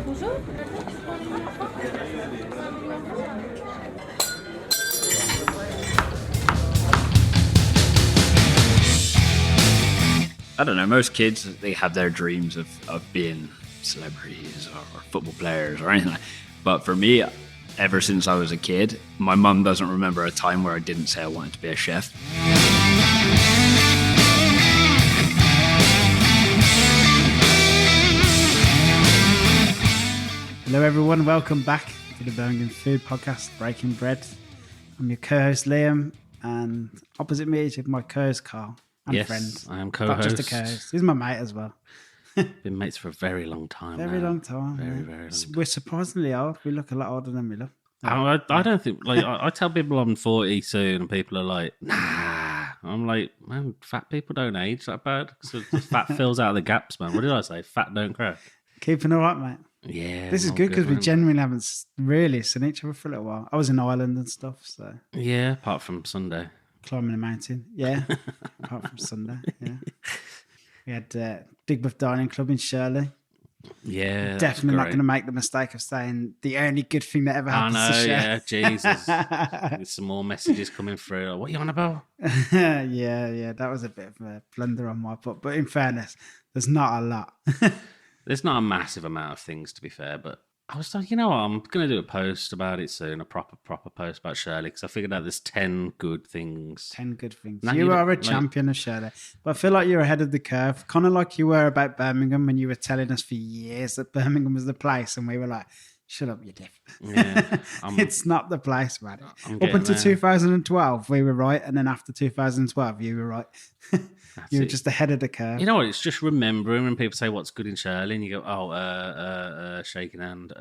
I don't know, most kids, they have their dreams of being celebrities or football players or anything like that. But for me, ever since I was a kid, my mum doesn't remember a time where I didn't say I wanted to be a chef. Hello everyone, welcome back to the Birmingham Food Podcast, Breaking Bread. I'm your co-host Liam, and opposite me is my co-host Carl and friend. I am co-host. Not just a co-host, he's my mate as well. Been mates for a very long time. Very long time. Very long time. We're surprisingly old. We look a lot older than we look. I don't think, like, I tell people I'm 40 soon, and people are like, nah. I'm like, man, fat people don't age that bad. So fat fills out the gaps, man. What did I say? Fat don't crack. Keeping all right, mate. Yeah. This is good because we genuinely haven't really seen each other for a little while. I was in Ireland and stuff, so. Yeah, apart from Sunday. Climbing a mountain, yeah. Apart from Sunday, yeah. We had Digbeth Dining Club in Shirley. Yeah, definitely not going to make the mistake of saying the only good thing that ever happened to Chef. Yeah, Jesus. There's some more messages coming through. Like, what are you on about? yeah, that was a bit of a blunder on my part. But in fairness, there's not a lot. There's not a massive amount of things, to be fair, but I was like, you know what, I'm going to do a post about it soon, a proper post about Shirley, because I figured out there's 10 good things. 10 good things. Now you are a champion of Shirley, but I feel like you're ahead of the curve, kind of like you were about Birmingham when you were telling us for years that Birmingham was the place, and we were like, shut up, you diff. Yeah, it's not the place, man. Up until 2012, we were right, and then after 2012, you were right. You were just ahead of the curve. You know what? It's just remembering when people say what's good in Shirley, and you go, shaking hand.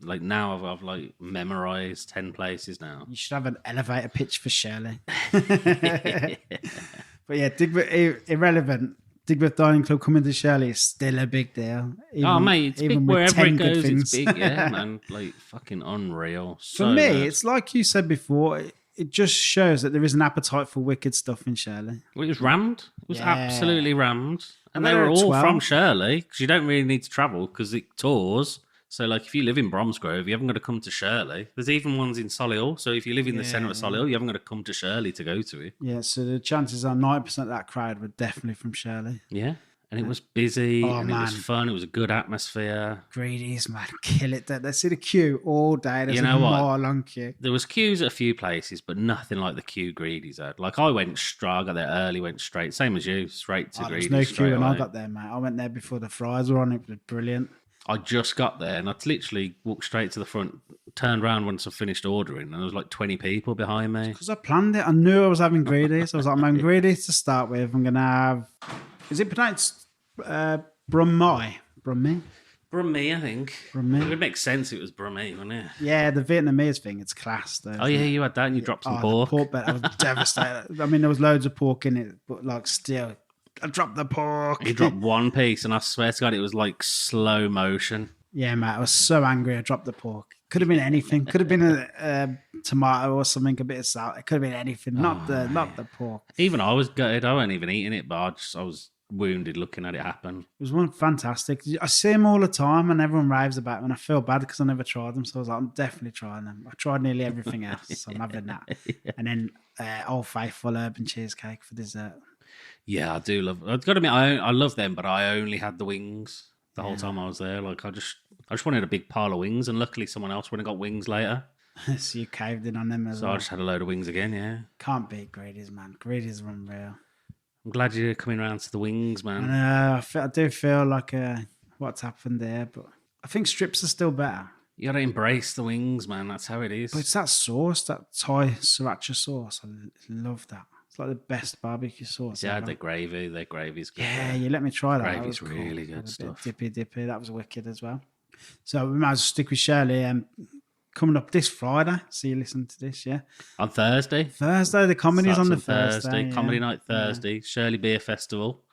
Like now, I've like memorized 10 places now. You should have an elevator pitch for Shirley. But yeah, irrelevant. Digbeth Dining Club coming to Shirley is still a big deal. Mate, it's big wherever it goes. It's big, yeah, man. Like fucking unreal. For me, it's like you said before. It just shows that there is an appetite for wicked stuff in Shirley. Well, it was rammed. It was absolutely rammed. And they were all from Shirley, because you don't really need to travel because it tours. So, like, if you live in Bromsgrove, you haven't got to come to Shirley. There's even ones in Solihull. So, if you live in the centre of Solihull, you haven't got to come to Shirley to go to it. Yeah, so the chances are 90% of that crowd were definitely from Shirley. Yeah. And it was busy, it was fun, it was a good atmosphere. Greedies, man, kill it. They see the queue all day. There's a long queue. There was queues at a few places, but nothing like the queue Greedies had. Like, I went straight, I got there early, went straight, same as you, straight to Greedies. There was no queue when I got there, mate. I went there before the fries were on. It was brilliant. I just got there, and I literally walked straight to the front, turned around once I finished ordering, and there was like 20 people behind me. Because I planned it. I knew I was having Greedies. I was like, I'm having Greedies to start with. I'm going to have... Is it pronounced... Brummie, I think. Brummie. It would make sense if it was Brummie, wouldn't it? Yeah, the Vietnamese thing, it's class though. Oh yeah, you had that and you dropped some pork. The pork bit, I was devastated. I mean, there was loads of pork in it, but like still, I dropped the pork. You dropped one piece and I swear to God, it was like slow motion. Yeah, mate, I was so angry I dropped the pork. Could have been anything. Could have been a tomato or something, a bit of salt. It could have been anything, not the pork. Even I was gutted. I wasn't even eating it, but I was wounded looking at it happen. It was one fantastic. I see them all the time and everyone raves about them, and I feel bad because I never tried them, so I was like, I'm definitely trying them. I tried nearly everything else, so I'm having that. Yeah. And then Old Faithful herb and cheesecake for dessert. Yeah, I do love. I've got to admit, I love them, but I only had the wings the whole time I was there. Like I just wanted a big pile of wings, and luckily someone else went and got wings later. So you caved in on them as well. So I just had a load of wings again. Yeah, can't beat Greedies, man. Greedies are unreal. I'm glad you're coming around to the wings, man. I do feel like what's happened there, but I think strips are still better. You got to embrace the wings, man. That's how it is. But it's that sauce, that Thai sriracha sauce. I love that. It's like the best barbecue sauce. Yeah, the gravy. Their gravy's good. Yeah, you let me try that. Gravy's really good stuff. Dippy. That was wicked as well. So we might as well stick with Shirley. Coming up this Friday, so you listen to this, yeah? On Thursday. The comedy's on the Thursday. Comedy night Thursday. Yeah. Shirley Beer Festival.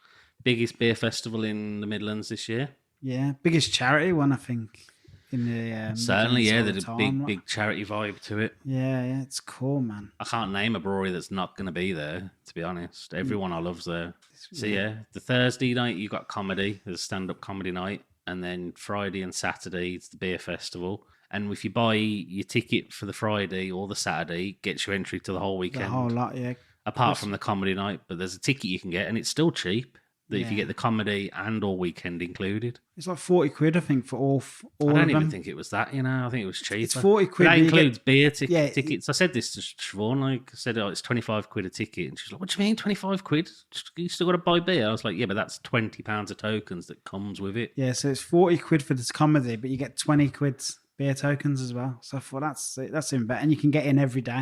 Biggest beer festival in the Midlands this year. Yeah, biggest charity one, I think. In the certainly, yeah, there's a big charity vibe to it. Yeah, it's cool, man. I can't name a brewery that's not going to be there, to be honest. Everyone I love's there. So yeah, the Thursday night you got comedy. There's a stand-up comedy night. and then Friday and Saturday it's the beer festival. And if you buy your ticket for the Friday or the Saturday, it gets you entry to the whole weekend. The whole lot, yeah. Apart from the comedy night, but there's a ticket you can get, and it's still cheap. That if you Yeah. get the comedy and all weekend included. It's like 40 quid, I think, for all I of don't even them. think it was that, I think it was cheaper. It's 40 quid. But that but you includes get- beer Yeah, tickets. I said this to Siobhan. Like I said, it's 25 quid a ticket. And she's like, what do you mean 25 quid? You still got to buy beer? I was like, yeah, but that's £20 of tokens that comes with it. Yeah, so it's 40 quid for this comedy, but you get 20 quid beer tokens as well. So I thought that's even better. And you can get in every day.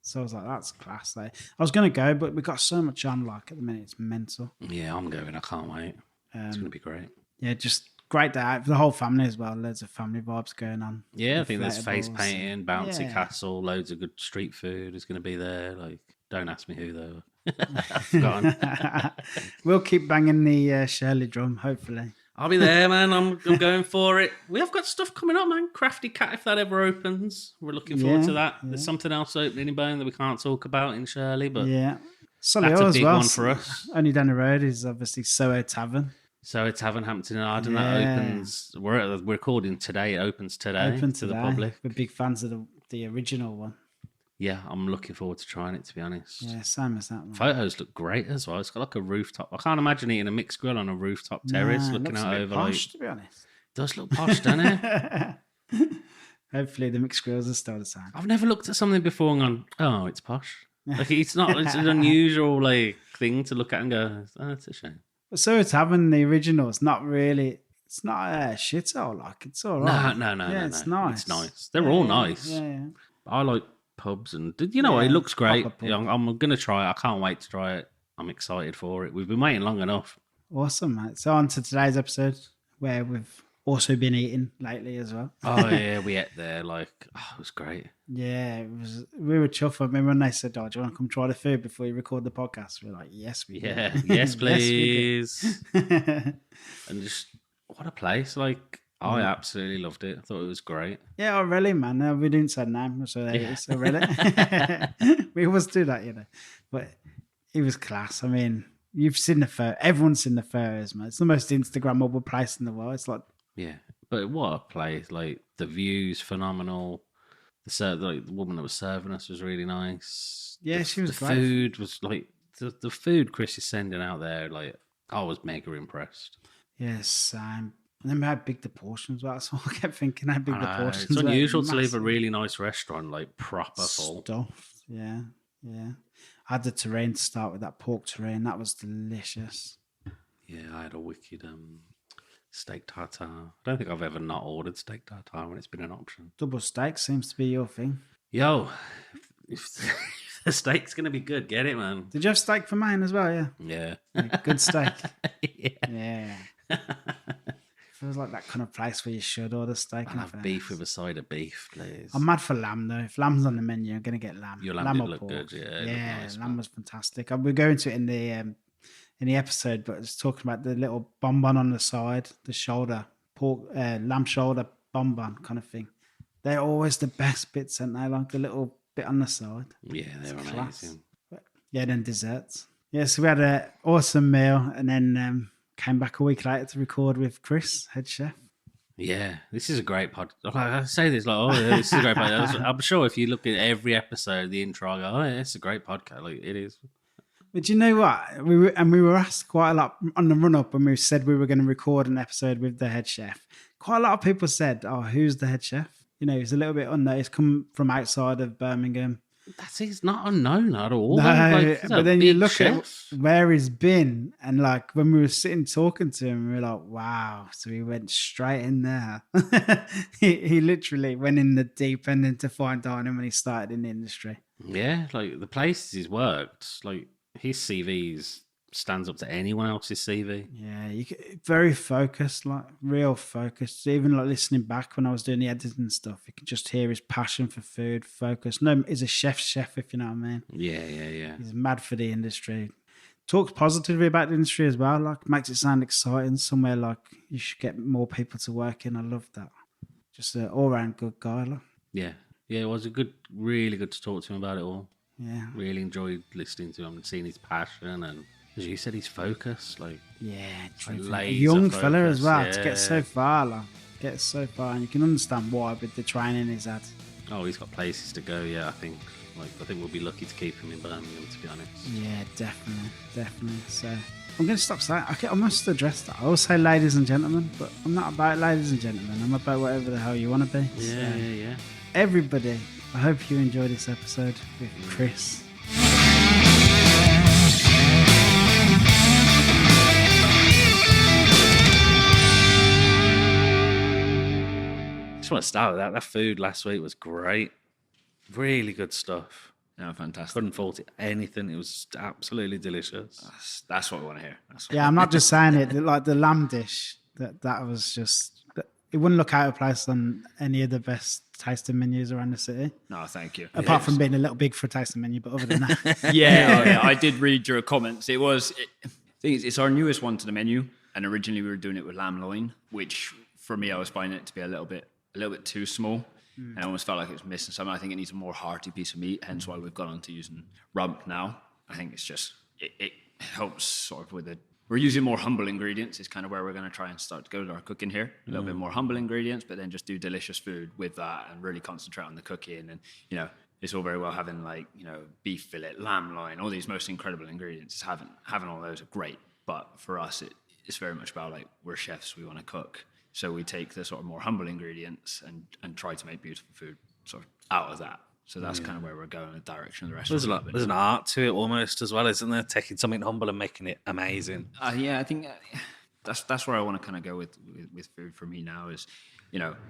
So I was like, that's class. Like, I was going to go, but we got so much on, like, at the minute. It's mental. Yeah, I'm going. I can't wait. It's going to be great. Yeah, just great day out for the whole family as well. Loads of family vibes going on. Yeah, I think there's face Inflatables. painting, bouncy Yeah. castle, loads of good street food is going to be there. Like, don't ask me who though. I've forgotten. We'll keep banging the Shirley drum, hopefully. I'll be there, man. I'm going for it. We have got stuff coming up, man. Crafty Cat, if that ever opens. We're looking forward to that. There's something else opening in Birmingham that we can't talk about in Shirley, but Yeah. that's Solihull a as big well. one for us. Only down the road is obviously Soho Tavern. So it's Tavern Hampton and Arden. That Yeah. opens. We're recording today. It opens today Open to the today. public. We're big fans of the original one. Yeah, I'm looking forward to trying it, to be honest. Yeah, same as that one. Photos look great as well. It's got like a rooftop. I can't imagine eating a mixed grill on a rooftop terrace Nah, it looking looks a out bit over posh, like. to be honest. Does look posh, doesn't it? Hopefully the mixed grills are still the same. I've never looked at something before and gone, oh, it's posh. Like it's not. It's an unusual like thing to look at and go, oh, that's a shame. But Soho Tavern, the original, it's not really. It's not a shithole. Like it's all right. No. Yeah, it's nice. It's nice. They're all nice. Yeah. I like pubs and you know what? Yeah, It looks great. proper pub. Yeah, I'm gonna try it. I can't wait to try it. I'm excited for it. We've been waiting long enough. Awesome, mate. So on to today's episode, where we've also been eating lately as well. Oh yeah, we ate there. Like it was great. Yeah, it was. We were chuffed. I remember when they said, "Oh, do you want to come try the food before you record the podcast?" We were like, "Yes, we do." Yeah, yes please. do. And just what a place. Like I absolutely loved it. I thought it was great. Yeah, Orelle, man. No, we didn't say the name, so there it is. Orelle. We always do that, But it was class. I mean, you've seen the photo. Everyone's seen the photos, man. It's the most Instagrammable place in the world. It's like, Yeah, but what a place! Like the views, phenomenal. The woman that was serving us was really nice. Yeah, she was The great. food was like the food Chris is sending out there. Like I was mega impressed. yes, and then how big the portions were. So I kept thinking how big the I know, portions it's were. unusual to leave a Massive. really nice restaurant like proper full. Stuffed. Yeah. I had the terrain to start with, that pork terrain. That was delicious. Yeah, I had a wicked steak tartare. I don't think I've ever not ordered steak tartare when it's been an option. Double steak seems to be your thing. Yo, if the steak's gonna be good, get it, man. Did you have steak for mine as well? Yeah. Yeah. Yeah, good steak. Yeah. Yeah. Feels like that kind of place where you should order steak. I'll and have things. beef with a side of beef, please. I'm mad for lamb though. If lamb's on the menu, I'm gonna get lamb. Your lamb did or look pork. good, yeah, it looked Yeah, nice, lamb man. was fantastic. We're going to it in the episode, but it's talking about the little bonbon on the side, the shoulder, pork, lamb shoulder bonbon kind of thing. They're always the best bits, aren't they? Like the little bit on the side. Yeah, they're It's amazing. class. Yeah, then desserts. Yeah, so we had an awesome meal and then came back a week later to record with Chris, head chef. Yeah, this is a great pod. Like, I say this like, oh, yeah, this is a great podcast. I'm sure if you look at every episode, the intro, I go, oh, yeah, it's a great podcast. Like it is. But you know what? We were asked quite a lot on the run up when we said we were going to record an episode with the head chef. Quite a lot of people said, "Oh, who's the head chef?" You know, he's a little bit unknown. He's come from outside of Birmingham. He's not unknown at all. No, Like, he's a but then you big look chef. at where he's been, and like when we were sitting talking to him, we were like, "Wow!" So he went straight in there. he literally went in the deep end into fine dining when he started in the industry. Yeah, like the places he's worked, like his CV stands up to anyone else's CV. Yeah, very focused, like real focused. Even like listening back when I was doing the editing stuff, you could just hear his passion for food, focus. No, he's a chef, if you know what I mean. Yeah. He's mad for the industry. Talks positively about the industry as well. Like makes it sound exciting. Somewhere like you should get more people to work in. I love that. Just an all-round good guy. Like. Yeah, it was really good to talk to him about it all. Yeah. Really enjoyed listening to him and seeing his passion and As you said, he's focused. A young fella as well to get so far. And you can understand why with the training he's had. Oh, he's got places to go. Yeah, I think we'll be lucky to keep him in Birmingham, to be honest. Yeah, definitely. So I'm going to stop saying. I must address that. I always say ladies and gentlemen, but I'm not about ladies and gentlemen. I'm about whatever the hell you want to be. Yeah. Everybody, I hope you enjoyed this episode with Chris. I just want to start with that. That food last week was great. Really good stuff. Yeah, fantastic. Couldn't fault it anything. It was absolutely delicious. That's what we want to hear. I'm not just saying it. Like the lamb dish, that was just. It wouldn't look out of place on any of the best tasting menus around the city. No, thank you. Apart from being a little big for a tasting menu, but other than that. Yeah, I did read your comments. It's our newest one to the menu, and originally we were doing it with lamb loin, which for me I was finding it to be a little bit too small. And I almost felt like it was missing something. I think it needs a more hearty piece of meat, hence why we've gone on to using rump now. I think it's just, it helps sort of with it. We're using more humble ingredients is kind of where we're going to try and start to go to our cooking here. A little bit more humble ingredients, but then just do delicious food with that and really concentrate on the cooking. And, it's all very well having beef fillet, lamb loin, all these most incredible ingredients. Having all those are great. But for us, it's very much about we're chefs, we want to cook. So we take the sort of more humble ingredients and try to make beautiful food sort of out of that. So that's kind of where we're going in the direction of the restaurant. There's an art to it almost as well, isn't there? Taking something humble and making it amazing. I think that's where I want to kind of go with food for me now is,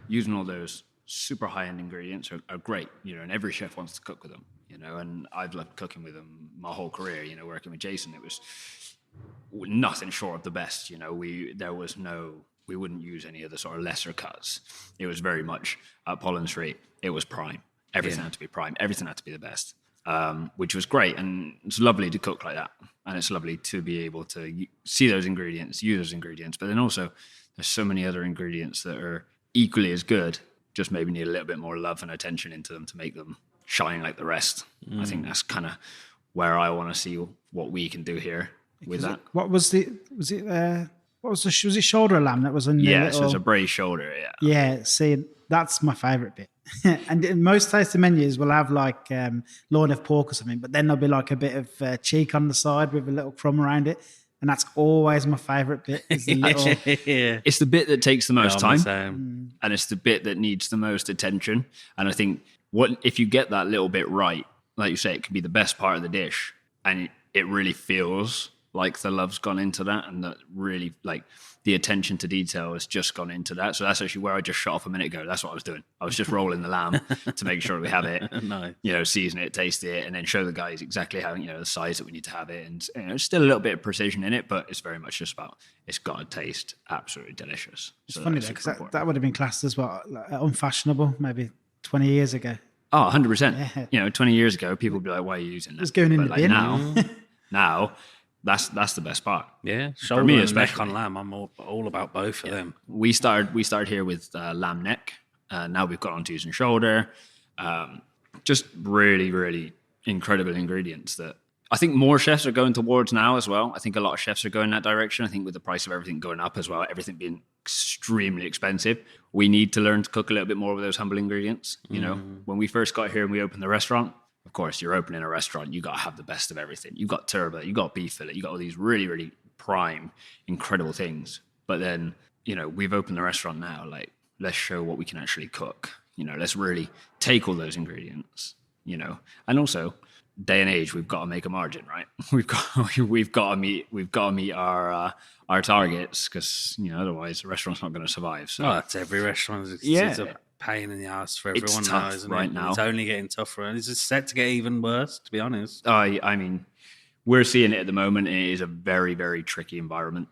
using all those super high-end ingredients are great, and every chef wants to cook with them, and I've loved cooking with them my whole career, working with Jason. It was nothing short of the best, we wouldn't use any of the sort of lesser cuts. It was very much at Pollen Street. It was prime. Everything had to be prime. Everything had to be the best, which was great. And it's lovely to cook like that. And it's lovely to be able to see those ingredients, use those ingredients. But then also there's so many other ingredients that are equally as good, just maybe need a little bit more love and attention into them to make them shine like the rest. I think that's kind of where I want to see what we can do here with that. Was it shoulder lamb that was in the so it's a braised shoulder, Yeah, see, that's my favourite bit. And in most tasting menus will have loin of pork or something, but then there'll be a bit of cheek on the side with a little crumb around it. And that's always my favourite bit. Is the little... It's the bit that takes the most time. And it's the bit that needs the most attention. And I think if you get that little bit right, like you say, it can be the best part of the dish. And it really feels like the love's gone into that, and that really the attention to detail has just gone into that. So that's actually where I just shut off a minute ago. That's what I was doing. I was just rolling the lamb to make sure we have it, nice. Season it, taste it, and then show the guys exactly how, the size that we need to have it. And there's still a little bit of precision in it, but it's very much just about, it's got to taste absolutely delicious. It's funny though, because that would have been classed as unfashionable maybe 20 years ago. Oh, 100%. Yeah. 20 years ago, people would be like, why are you using that? It's going in the bin. Now, that's the best part. Yeah, shoulder for me, and neck on lamb. I'm all about both of them. We started here with lamb neck. Now we've got on to using shoulder. Just really, really incredible ingredients that I think more chefs are going towards now as well. I think a lot of chefs are going that direction. I think with the price of everything going up as well, everything being extremely expensive, we need to learn to cook a little bit more with those humble ingredients. When we first got here and we opened the restaurant, of course, you're opening a restaurant, you got to have the best of everything. You got turbot, you got beef fillet, you got all these really, really prime, incredible things. But then, we've opened the restaurant now, let's show what we can actually cook. Let's really take all those ingredients, and also day and age, we've got to make a margin, right? We've got to meet our targets, because otherwise the restaurant's not going to survive. So that's every restaurant. It's a pain in the ass for everyone now, isn't it? Now. It's only getting tougher, and it's set to get even worse, to be honest. I mean, we're seeing it at the moment. It is a very, very tricky environment.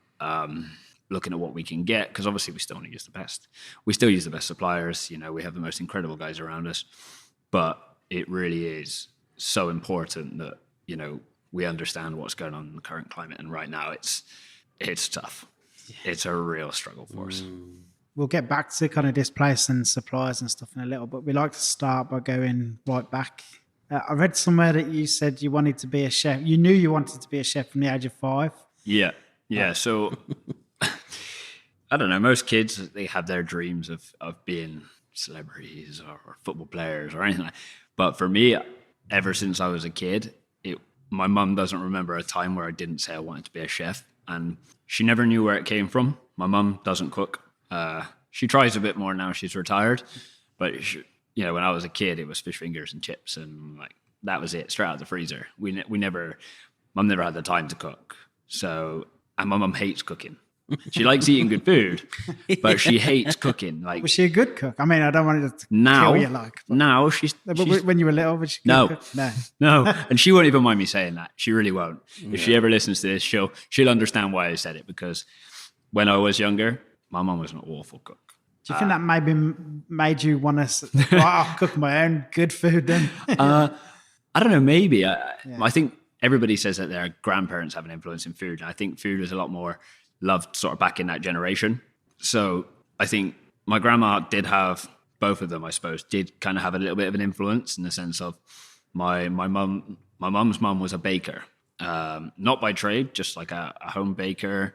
Looking at what we can get, because obviously we still want to use the best. We still use the best suppliers. We have the most incredible guys around us, but it really is so important that we understand what's going on in the current climate. And right now, it's tough. Yeah. It's a real struggle for us. We'll get back to kind of displacing suppliers and stuff in a little, but we like to start by going right back I read somewhere that you said you wanted to be a chef. You knew you wanted to be a chef from the age of 5. Yeah. So I don't know. Most kids, they have their dreams of being celebrities or football players or anything. But for me, ever since I was a kid, my mum doesn't remember a time where I didn't say I wanted to be a chef, and she never knew where it came from. My mum doesn't cook. She tries a bit more now. She's retired, but when I was a kid, it was fish fingers and chips, and like that was it, straight out of the freezer. Mum never had the time to cook. So, and my mum hates cooking. She likes eating good food, but she hates cooking. Like, was she a good cook? I mean, I don't want to now, kill you, like. Now she's when you were little, was she a good cook? No, and she won't even mind me saying that. She really won't. If she ever listens to this, she'll understand why I said it, because when I was younger, my mum was an awful cook. Do you think that maybe made you want to? I'll cook my own good food then. I don't know. Maybe I think everybody says that their grandparents have an influence in food, and I think food was a lot more loved sort of back in that generation. So I think my grandma did have, both of them, I suppose, did kind of have a little bit of an influence in the sense of my mum's mum was a baker, not by trade, just like a home baker.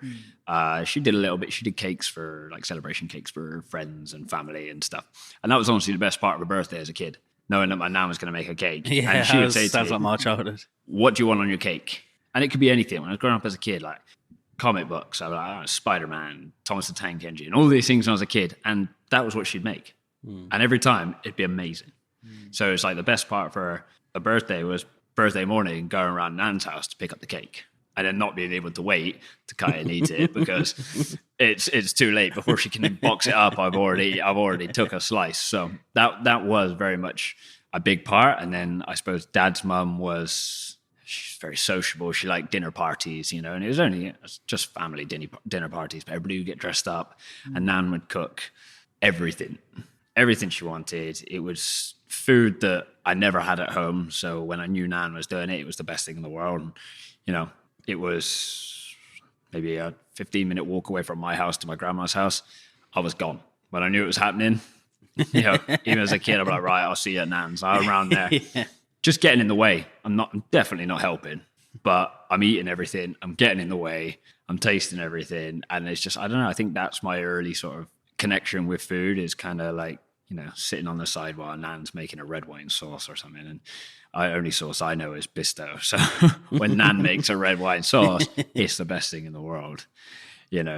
She did a little bit. She did cakes for like celebration cakes for friends and family and stuff. And that was honestly the best part of her birthday as a kid, knowing that my nan was going to make a cake. Yeah, and she would say to sounds me, like my childhood. "What do you want on your cake?" And it could be anything. When I was growing up as a kid, like comic books, I was like, Spider-Man, Thomas the Tank Engine, all these things when I was a kid, and that was what she'd make. And every time it'd be amazing. So it's like the best part for a birthday was birthday morning, going around Nan's house to pick up the cake, and then not being able to wait to cut it and eat it because it's too late. Before she can box it up, I've already took a slice. So that was very much a big part. And then I suppose Dad's mum she's very sociable. She liked dinner parties, and it was just family dinner parties, but everybody would get dressed up, and Nan would cook everything she wanted. It was food that I never had at home. So when I knew Nan was doing it, it was the best thing in the world. And, it was maybe a 15-minute walk away from my house to my grandma's house. I was gone. When I knew it was happening, even as a kid, I'm like, right, I'll see you at Nan's. I'm around there. Yeah. Just getting in the way. I'm definitely not helping, but I'm eating everything. I'm getting in the way. I'm tasting everything. And it's just, I don't know. I think that's my early sort of connection with food, is kind of like, sitting on the side while Nan's making a red wine sauce or something. And only sauce I know is Bisto. So when Nan makes a red wine sauce, it's the best thing in the world,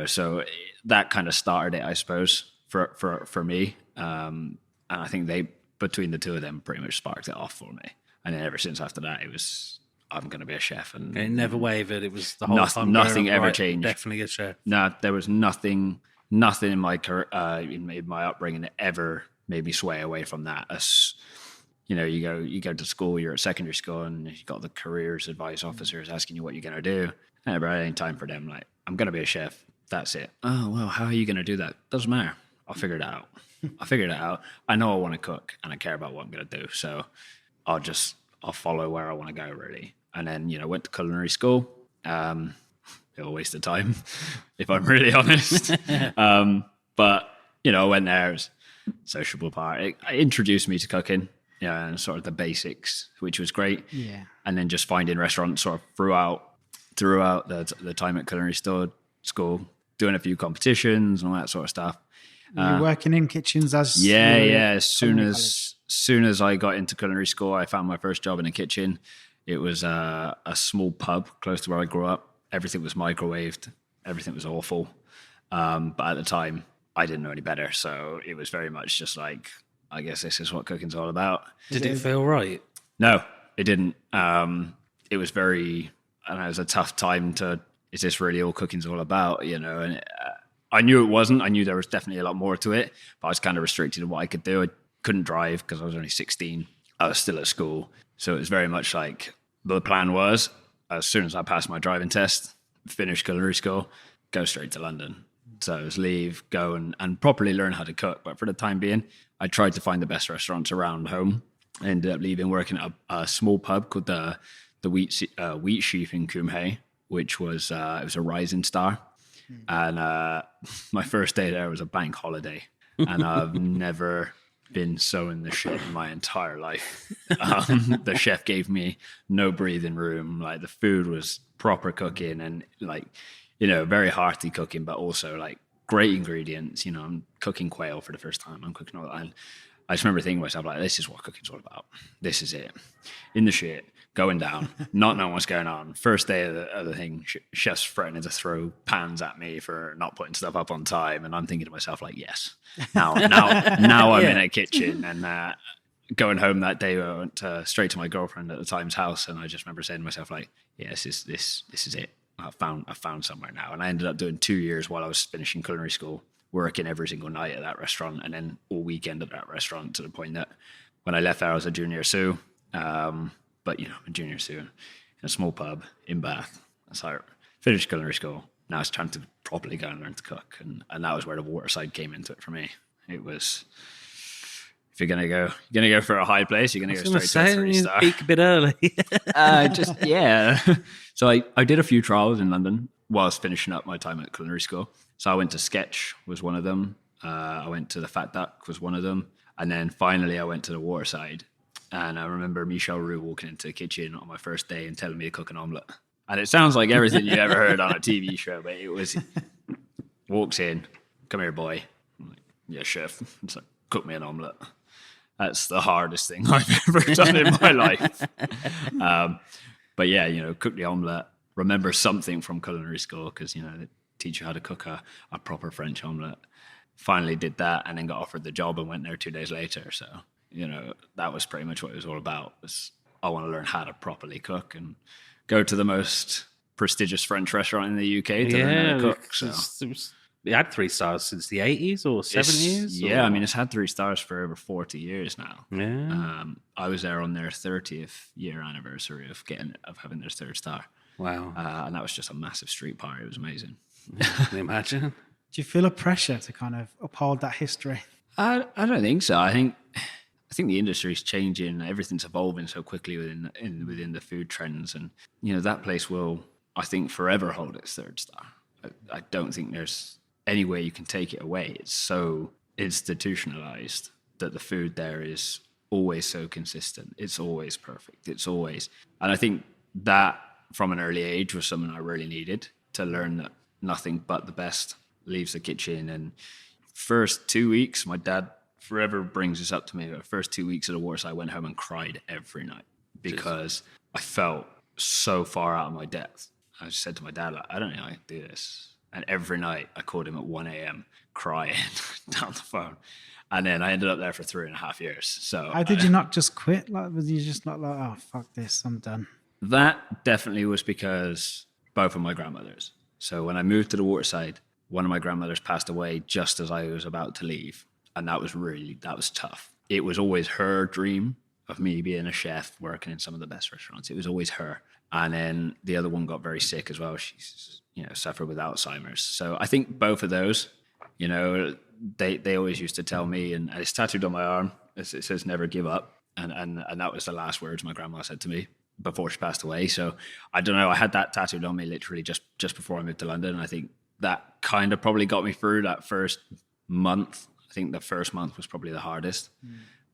So that kind of started it, I suppose, for me. And I think between the two of them, pretty much sparked it off for me. And then ever since after that, it was, I'm going to be a chef. And it never wavered. It was the whole time. Nothing ever changed. Definitely a chef. No, there was nothing in my career, in my upbringing that ever made me sway away from that. As you go to school, you're at secondary school, and you got the careers advice officers asking you what you're going to do. I never had any time for them. Like, I'm going to be a chef. That's it. Oh, well, how are you going to do that? Doesn't matter. I'll figure it out. I know I want to cook, and I care about what I'm going to do. So I'll follow where I want to go, really. And then, went to culinary school. A waste of time, if I'm really honest. But, I went there. It was a sociable part. It introduced me to cooking, and sort of the basics, which was great. Yeah. And then just finding restaurants sort of throughout the time at culinary school, doing a few competitions and all that sort of stuff. You're working in kitchens as As soon as I got into culinary school, I found my first job in a kitchen. It was a small pub close to where I grew up. Everything was microwaved. Everything was awful. But at the time, I didn't know any better. So it was very much just like, I guess this is what cooking's all about. Did it feel right? No, it didn't. It was it was a tough time is this really all cooking's all about, And I knew it wasn't. I knew there was definitely a lot more to it, but I was kind of restricted in what I could do. I couldn't drive because I was only 16. I was still at school. So it was very much like, the plan was, as soon as I passed my driving test, finish culinary school, go straight to London. So it was leave, go and properly learn how to cook. But for the time being, I tried to find the best restaurants around home. I ended up leaving, working at a small pub called the Wheat Sheaf in Coombe, which was it was a rising star. And my first day there was a bank holiday. And I've never been so in the shit in my entire life. The chef gave me no breathing room. Like the food was proper cooking and like, very hearty cooking, but also like great ingredients. I'm cooking quail for the first time. I'm cooking all that. And I just remember thinking to myself, like, this is what cooking's all about. This is it. In the shit, going down, not knowing what's going on. First day of the thing, chef's threatening to throw pans at me for not putting stuff up on time. And I'm thinking to myself, like, yes, now I'm in a kitchen. And going home that day, I went straight to my girlfriend at the time's house. And I just remember saying to myself, like, yes, this is it. I found somewhere now. And I ended up doing 2 years while I was finishing culinary school, working every single night at that restaurant and then all weekend at that restaurant, to the point that when I left there, I was a junior sous. But, a junior sous in a small pub in Bath. So I finished culinary school. Now it's time to properly go and learn to cook. And that was where the Waterside came into it for me. It was, if you're going to go for a high place, you're going to go straight to a 3-star. Peak a bit early. Yeah. So I did a few trials in London whilst finishing up my time at culinary school. So I went to Sketch, was one of them. I went to the Fat Duck, was one of them. And then finally I went to the Waterside. And I remember Michel Roux walking into the kitchen on my first day and telling me to cook an omelette. And it sounds like everything you ever heard on a TV show, but it was, walks in, come here, boy. I'm like, yeah, chef. It's like, cook me an omelette. That's the hardest thing I've ever done in my life. But yeah, cook the omelette. Remember something from culinary school because, they teach you how to cook a proper French omelette. Finally did that and then got offered the job and went there 2 days later. So, that was pretty much what it was all about. I want to learn how to properly cook and go to the most prestigious French restaurant in the UK to learn how to cook. So. It had 3 stars since the 80s or 70s? Yeah, it's had 3 stars for over 40 years now. Yeah. I was there on their 30th year anniversary of having their 3rd star. Wow. And that was just a massive street party. It was amazing. Can you imagine? Do you feel a pressure to kind of uphold that history? I don't think so. I think the industry's changing. Everything's evolving so quickly within the food trends, and that place will, I think, forever hold its 3rd star. I don't think there's any way you can take it away. It's so institutionalized that the food there is always so consistent. It's always perfect. And I think that from an early age was something I really needed to learn, that nothing but the best leaves the kitchen. And first 2 weeks, my dad forever brings this up to me. The first 2 weeks of the Waterside, I went home and cried every night because I felt so far out of my depth. I just said to my dad, like, I don't know how I can do this. And every night I called him at 1 a.m. crying down the phone. And then I ended up there for 3.5 years. So how did you not just quit? Like, was you just not like, oh, fuck this, I'm done? That definitely was because both of my grandmothers. So when I moved to the Waterside, one of my grandmothers passed away just as I was about to leave. And that was tough. It was always her dream of me being a chef, working in some of the best restaurants. It was always her. And then the other one got very sick as well. She's, suffered with Alzheimer's. So I think both of those, they always used to tell me, and it's tattooed on my arm, it says never give up. And that was the last words my grandma said to me before she passed away. So I don't know, I had that tattooed on me literally just before I moved to London. And I think that kind of probably got me through that first month. I think the first month was probably the hardest.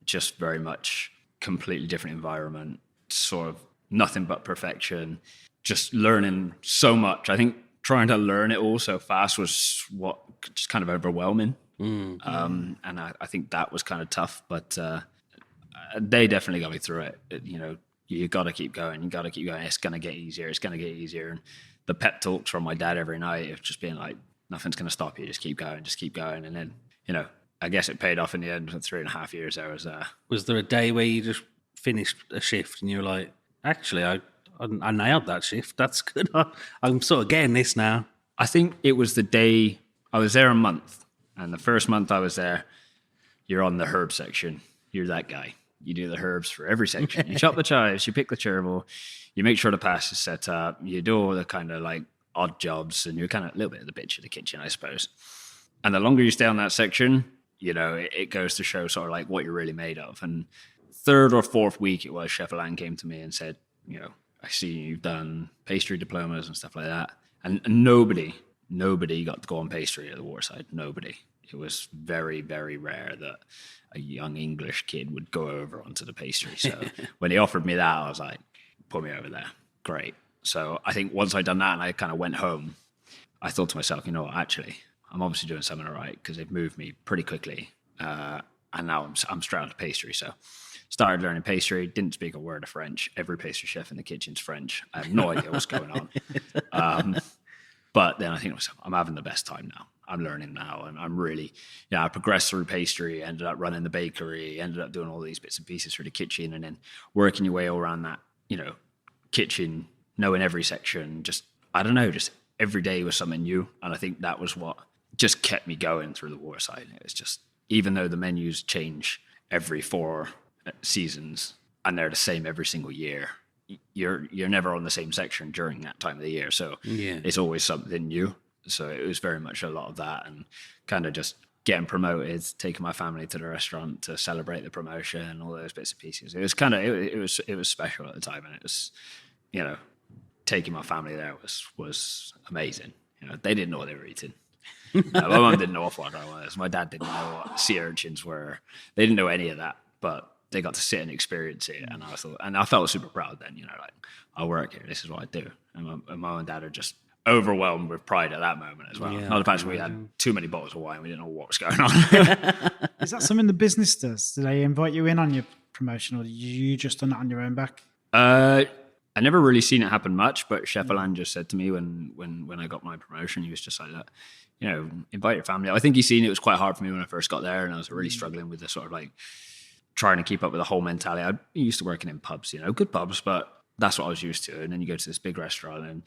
Just very much completely different environment, sort of nothing but perfection, just learning so much. I think trying to learn it all so fast was what just kind of overwhelming. And I think that was kind of tough, but they definitely got me through it. You got to keep going. It's going to get easier. And the pep talks from my dad every night of just being like, nothing's going to stop you. Just keep going. And then, I guess it paid off in the end. 3.5 years there was there a day where you just finished a shift and you were like, actually, I nailed that shift. That's good. I'm sort of getting this now. I think it was the day I was there a month. And the first month I was there, you're on the herb section. You're that guy. You do the herbs for every section. You chop the chives, you pick the chervil, you make sure the pasta is set up, you do all the kind of like odd jobs, and you're kind of a little bit of the bitch of the kitchen, I suppose. And the longer you stay on that section, it goes to show sort of like what you're really made of. And 3rd or 4th week it was, Chef Alain came to me and said, I see you've done pastry diplomas and stuff like that. And nobody got to go on pastry at the Waterside. Nobody. It was very, very rare that a young English kid would go over onto the pastry. So when he offered me that, I was like, put me over there. Great. So I think once I'd done that and I kind of went home, I thought to myself, you know what, actually, I'm obviously doing something all right because they've moved me pretty quickly. And now I'm straight on to pastry. So started learning pastry, didn't speak a word of French. Every pastry chef in the kitchen's French. I have no idea what's going on. But then I think I'm having the best time now. I'm learning now, and I'm really, I progressed through pastry, ended up running the bakery, ended up doing all these bits and pieces for the kitchen, and then working your way all around that, kitchen, knowing every section. Just, I don't know, just every day was something new. And I think that was what just kept me going through the Waterside. It was just, even though the menus change every 4 seasons and they're the same every single year, you're never on the same section during that time of the year. So it's always something new. So it was very much a lot of that, and kind of just getting promoted, taking my family to the restaurant to celebrate the promotion, all those bits and pieces. It was kind of, it was special at the time. And it was, taking my family there was amazing. They didn't know what they were eating. My mum didn't know what I was. My dad didn't know what sea urchins were. They didn't know any of that, but they got to sit and experience it. And I felt super proud then, like, I work here. This is what I do. And my mum and dad are just overwhelmed with pride at that moment as well. Not the fact that we had too many bottles of wine. We didn't know what was going on. Is that something the business does? Do they invite you in on your promotion, or did you just done it on your own back? I never really seen it happen much, but Chef Alain just said to me when I got my promotion, he was just like, invite your family. I think he's seen it was quite hard for me when I first got there, and I was really struggling with the sort of like trying to keep up with the whole mentality. I'm used to working in pubs, good pubs, but that's what I was used to. And then you go to this big restaurant, and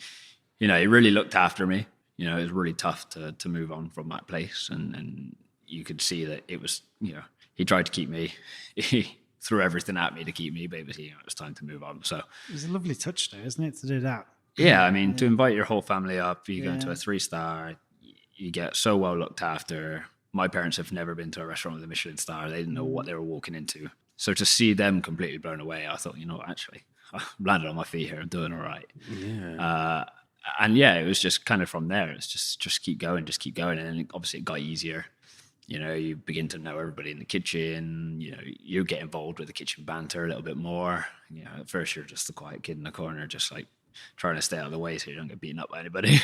he really looked after me. It was really tough to move on from that place, and you could see that it was, he tried to keep me. He threw everything at me to keep me, but it was time to move on. So it was a lovely touch though, isn't it, to do that? Yeah, I mean, to invite your whole family up, you go into a 3-star, you get so well looked after. My parents have never been to a restaurant with a Michelin-Star. They didn't know what they were walking into. So to see them completely blown away, I thought, actually, I've landed on my feet here. I'm doing all right. Yeah. And it was just kind of from there. It's just keep going. And then obviously it got easier. You begin to know everybody in the kitchen. You get involved with the kitchen banter a little bit more. At first you're just the quiet kid in the corner, just like trying to stay out of the way so you don't get beaten up by anybody.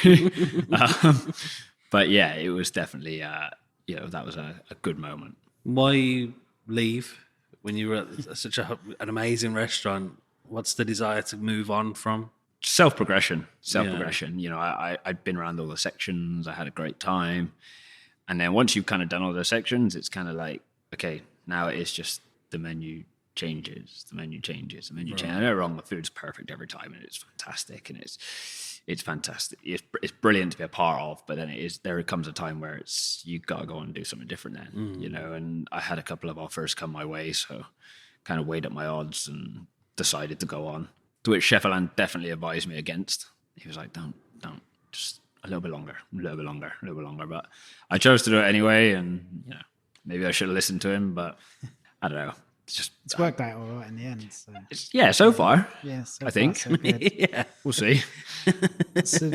But it was definitely, that was a good moment. Why leave when you were at such an amazing restaurant? What's the desire to move on from? Self-progression. I'd been around all the sections. I had a great time. And then once you've kind of done all those sections, it's kind of like, okay, now it's just the menu changes. I know wrong, the food's perfect every time, and it's fantastic, and it's fantastic. It's brilliant to be a part of, but then there comes a time where you got to go and do something different then, and I had a couple of offers come my way, so kind of weighed up my odds and decided to go on. To which Chef Alain definitely advised me against. He was like, don't, just a little bit longer. But I chose to do it anyway, and maybe I should have listened to him, but I don't know. It's worked out all right in the end. So. So far. Yeah, I think. So good. We'll see. So,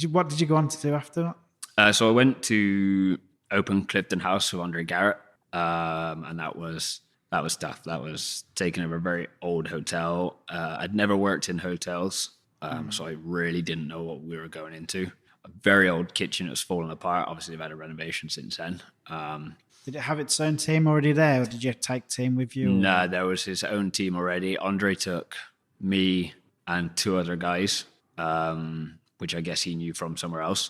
what did you go on to do after that? So I went to open Clifton House with Andre Garrett, and that was tough. That was taking over a very old hotel. I'd never worked in hotels, so I really didn't know what we were going into. A very old kitchen that was falling apart. Obviously, they've had a renovation since then. Did it have its own team already there, or did you take team with you? No, there was his own team already. Andre took me and 2 other guys, which I guess he knew from somewhere else.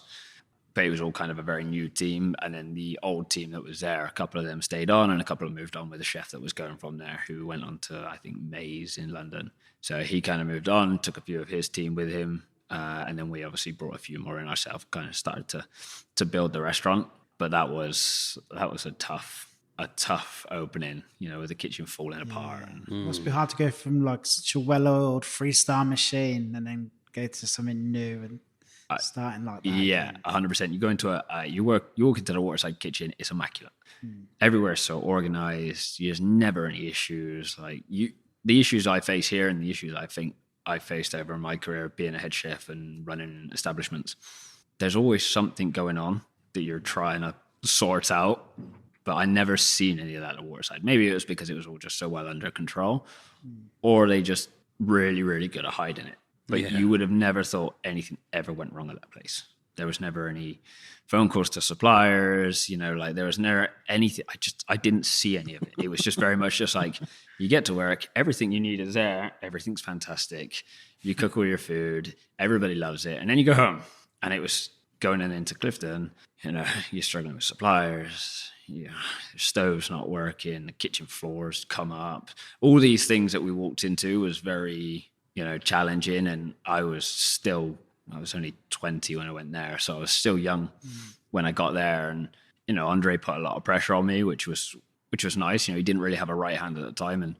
But it was all kind of a very new team. And then the old team that was there, a couple of them stayed on and a couple of moved on with the chef that was going from there, who went on to, I think, Maze in London. So he kind of moved on, took a few of his team with him. And then we obviously brought a few more in ourselves, kind of started to build the restaurant. But that was a tough opening, with the kitchen falling apart. It must be hard to go from like such a well-oiled 3-star machine and then go to something new and starting like that. Yeah, 100%. You go into you walk into the Waterside kitchen, it's immaculate. Everywhere is so organized. There's never any issues. Like the issues I face here and the issues I think I faced over my career being a head chef and running establishments, there's always something going on that you're trying to sort out, but I never seen any of that at Waterside. Maybe it was because it was all just so well under control, or they just really, really good at hiding it. But you would have never thought anything ever went wrong at that place. There was never any phone calls to suppliers, like there was never anything. I didn't see any of it. It was just very much just like, you get to work, everything you need is there, everything's fantastic. You cook all your food, everybody loves it. And then you go home, and it was going into Clifton, you're struggling with suppliers, your stove's not working, the kitchen floors come up. All these things that we walked into was very, challenging. And I was only 20 when I went there, so I was still young when I got there. And Andre put a lot of pressure on me, which was nice. He didn't really have a right hand at the time, and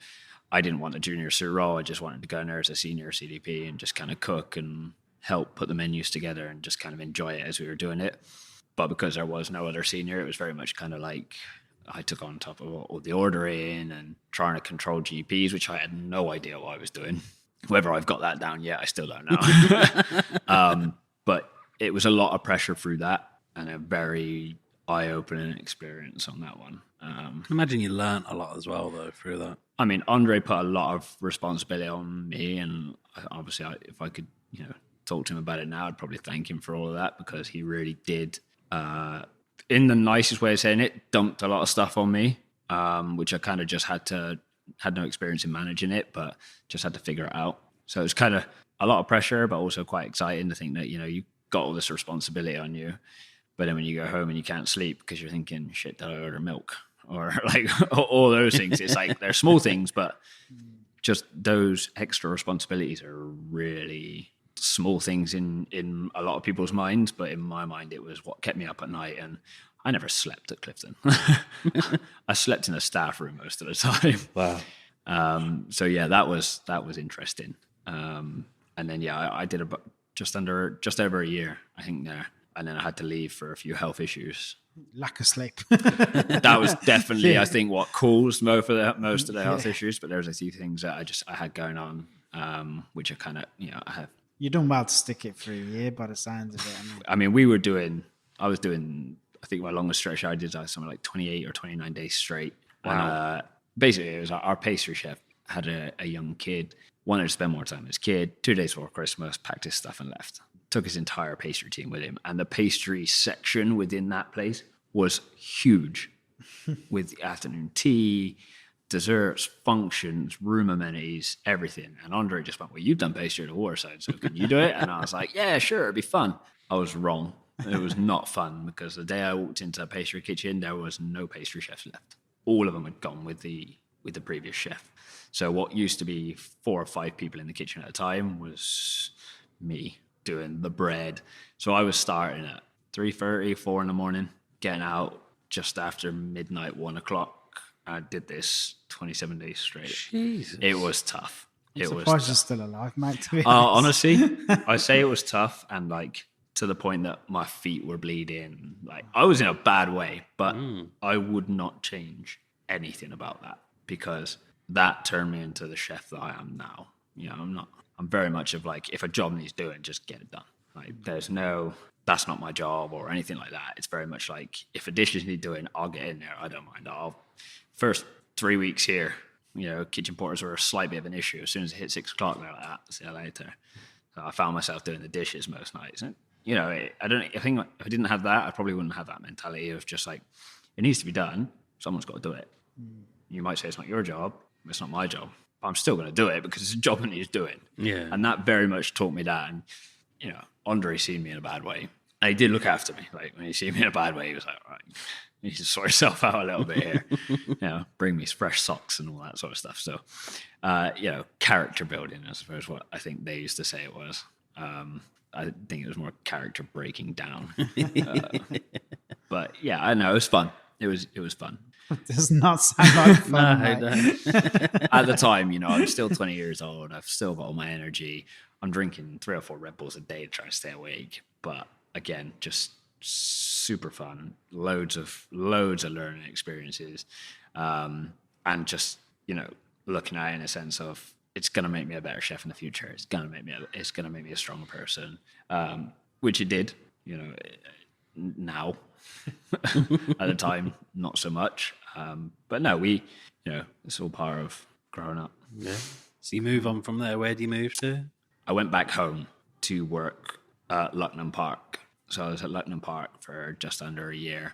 I didn't want a junior sous role. I just wanted to go in there as a senior CDP and just kind of cook and help put the menus together and just kind of enjoy it as we were doing it. But because there was no other senior, it was very much kind of like I took on top of all the ordering and trying to control GPs, which I had no idea what I was doing. Whether I've got that down yet, I still don't know. But it was a lot of pressure through that, and a very eye-opening experience on that one. I imagine you learnt a lot as well, though, through that. I mean, Andre put a lot of responsibility on me, and obviously, if I could, talk to him about it now, I'd probably thank him for all of that, because he really did, in the nicest way of saying it, dumped a lot of stuff on me, which I kind of just had no experience in managing it, but just had to figure it out. So it was kind of a lot of pressure, but also quite exciting to think that, you got all this responsibility on you. But then when you go home and you can't sleep because you're thinking, shit, did I order milk? Or like all those things. It's like, they're small things, but just those extra responsibilities are really small things in a lot of people's minds. But in my mind, it was what kept me up at night. And I never slept at Clifton. I slept in a staff room most of the time. Wow. So yeah, that was interesting. And then I did just over a year, I think, there, and then I had to leave for a few health issues. Lack of sleep. That was definitely, I think, what caused most of the health issues. But there's a few things that I had going on, which I kind of, I have. You're doing well to stick it for a year, by the sounds of it. I mean, I was doing. I think my longest stretch I did something like 28 or 29 days straight. Wow. Basically, it was our pastry chef had a young kid, wanted to spend more time with his kid. 2 days before Christmas, packed his stuff and left. Took his entire pastry team with him. And the pastry section within that place was huge, with the afternoon tea, desserts, functions, room amenities, everything. And Andre just went, well, you've done pastry at Waterside, so can you do it? And I was like, yeah, sure, it'd be fun. I was wrong. It was not fun, because the day I walked into a pastry kitchen, there was no pastry chefs left. All of them had gone with the previous chef. So what used to be 4 or 5 people in the kitchen at a time was me doing the bread. So I was starting at 3:30, 4 in the morning, getting out just after midnight, 1 o'clock. I did this 27 days straight. Jesus. It was tough. I'm surprised you're still alive, mate, to be honest. Honestly, I say it was tough, and like to the point that my feet were bleeding. Like, I was in a bad way, but I would not change anything about that, because that turned me into the chef that I am now. I'm very much of like, if a job needs doing, just get it done. Like, there's no, that's not my job or anything like that. It's very much like, if a dish need doing, I'll get in there. I don't mind. First 3 weeks here, kitchen porters were a slight bit of an issue. As soon as it hit 6 o'clock, they're like, see you later. So I found myself doing the dishes most nights. And, I think if I didn't have that, I probably wouldn't have that mentality of just like, it needs to be done. Someone's got to do it. You might say it's not your job. It's not my job. But I'm still going to do it, because it's a job that needs doing. Yeah. And that very much taught me that. And, Andre seen me in a bad way. And he did look after me. Like, when he seen me in a bad way, he was like, all right, you need to sort yourself out a little bit here. Bring me fresh socks and all that sort of stuff. So, character building, I suppose, what I think they used to say it was. I think it was more character breaking down. But yeah, I know, it was fun. It was fun. It does not sound like fun. No. At the time, I'm still 20 years old. I've still got all my energy. I'm drinking 3 or 4 Red Bulls a day to try to stay awake. But again, just super fun. Loads of learning experiences. And just, looking at it in a sense of, it's going to make me a better chef in the future. It's going to make me a stronger person, which it did, now. At the time, not so much. But no, it's all part of growing up. Yeah. So you move on from there. Where do you move to? I went back home to work at Lucknow Park. So I was at Lucknow Park for just under a year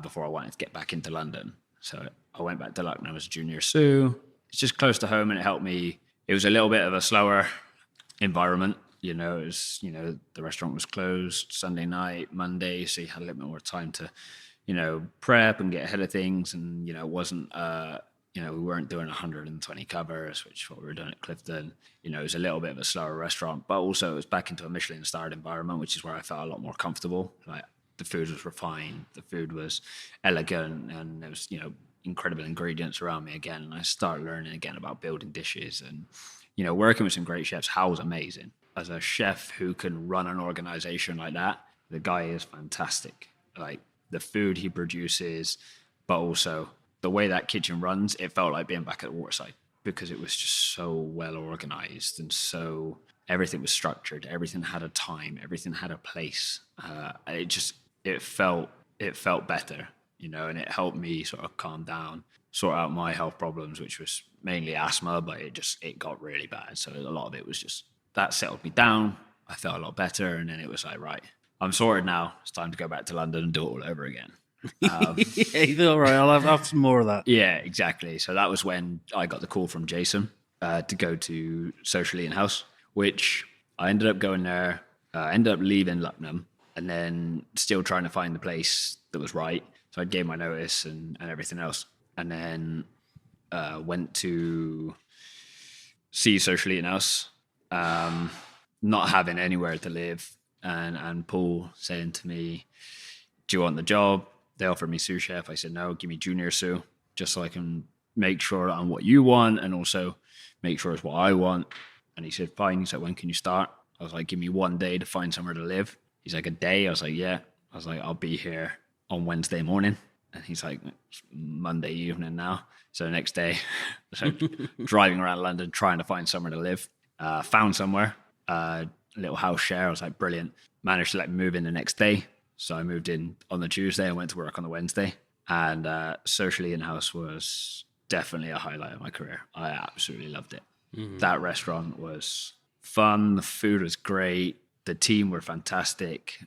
before I wanted to get back into London. So I went back to Lucknow as a junior sous. It's just close to home, and it helped me. It was a little bit of a slower environment. It was, the restaurant was closed Sunday night, Monday, so you had a little bit more time to, prep and get ahead of things. And, it wasn't, we weren't doing 120 covers, which is what we were doing at Clifton. It was a little bit of a slower restaurant, but also it was back into a Michelin-starred environment, which is where I felt a lot more comfortable. Like, the food was refined, the food was elegant, and there was, incredible ingredients around me again. And I started learning again about building dishes and, working with some great chefs. Hal was amazing. As a chef who can run an organization like that, the guy is fantastic. Like, the food he produces, but also the way that kitchen runs, it felt like being back at Waterside, because it was just so well organized, and so everything was structured, everything had a time, everything had a place. It felt better, and it helped me sort of calm down, sort out my health problems, which was mainly asthma, but it got really bad. So a lot of it was just that settled me down. I felt a lot better, and then it was like, right, I'm sorted now. It's time to go back to London and do it all over again. Yeah, you feel all right. I'll have some more of that. Yeah, exactly. So that was when I got the call from Jason to go to Social Eating House, which I ended up going there. I ended up leaving Lucknow and then still trying to find the place that was right. So I gave my notice and everything else, and then went to see Social Eating House, not having anywhere to live, and Paul saying to me, "Do you want the job?" They offered me sous chef. I said no, give me junior sous, just so I can make sure I'm what you want and also make sure it's what I want. And he said, fine. He's like, when can you start? I was like, give me 1 day to find somewhere to live. He's like, a day? I was like, yeah. I was like, I'll be here on Wednesday morning. And he's like, it's Monday evening now. So the next day, so driving around London, trying to find somewhere to live. Found somewhere, a little house share. I was like, brilliant. Managed to move in the next day. So I moved in on the Tuesday and went to work on the Wednesday. And Social Eating House was definitely a highlight of my career. I absolutely loved it. Mm-hmm. That restaurant was fun. The food was great. The team were fantastic.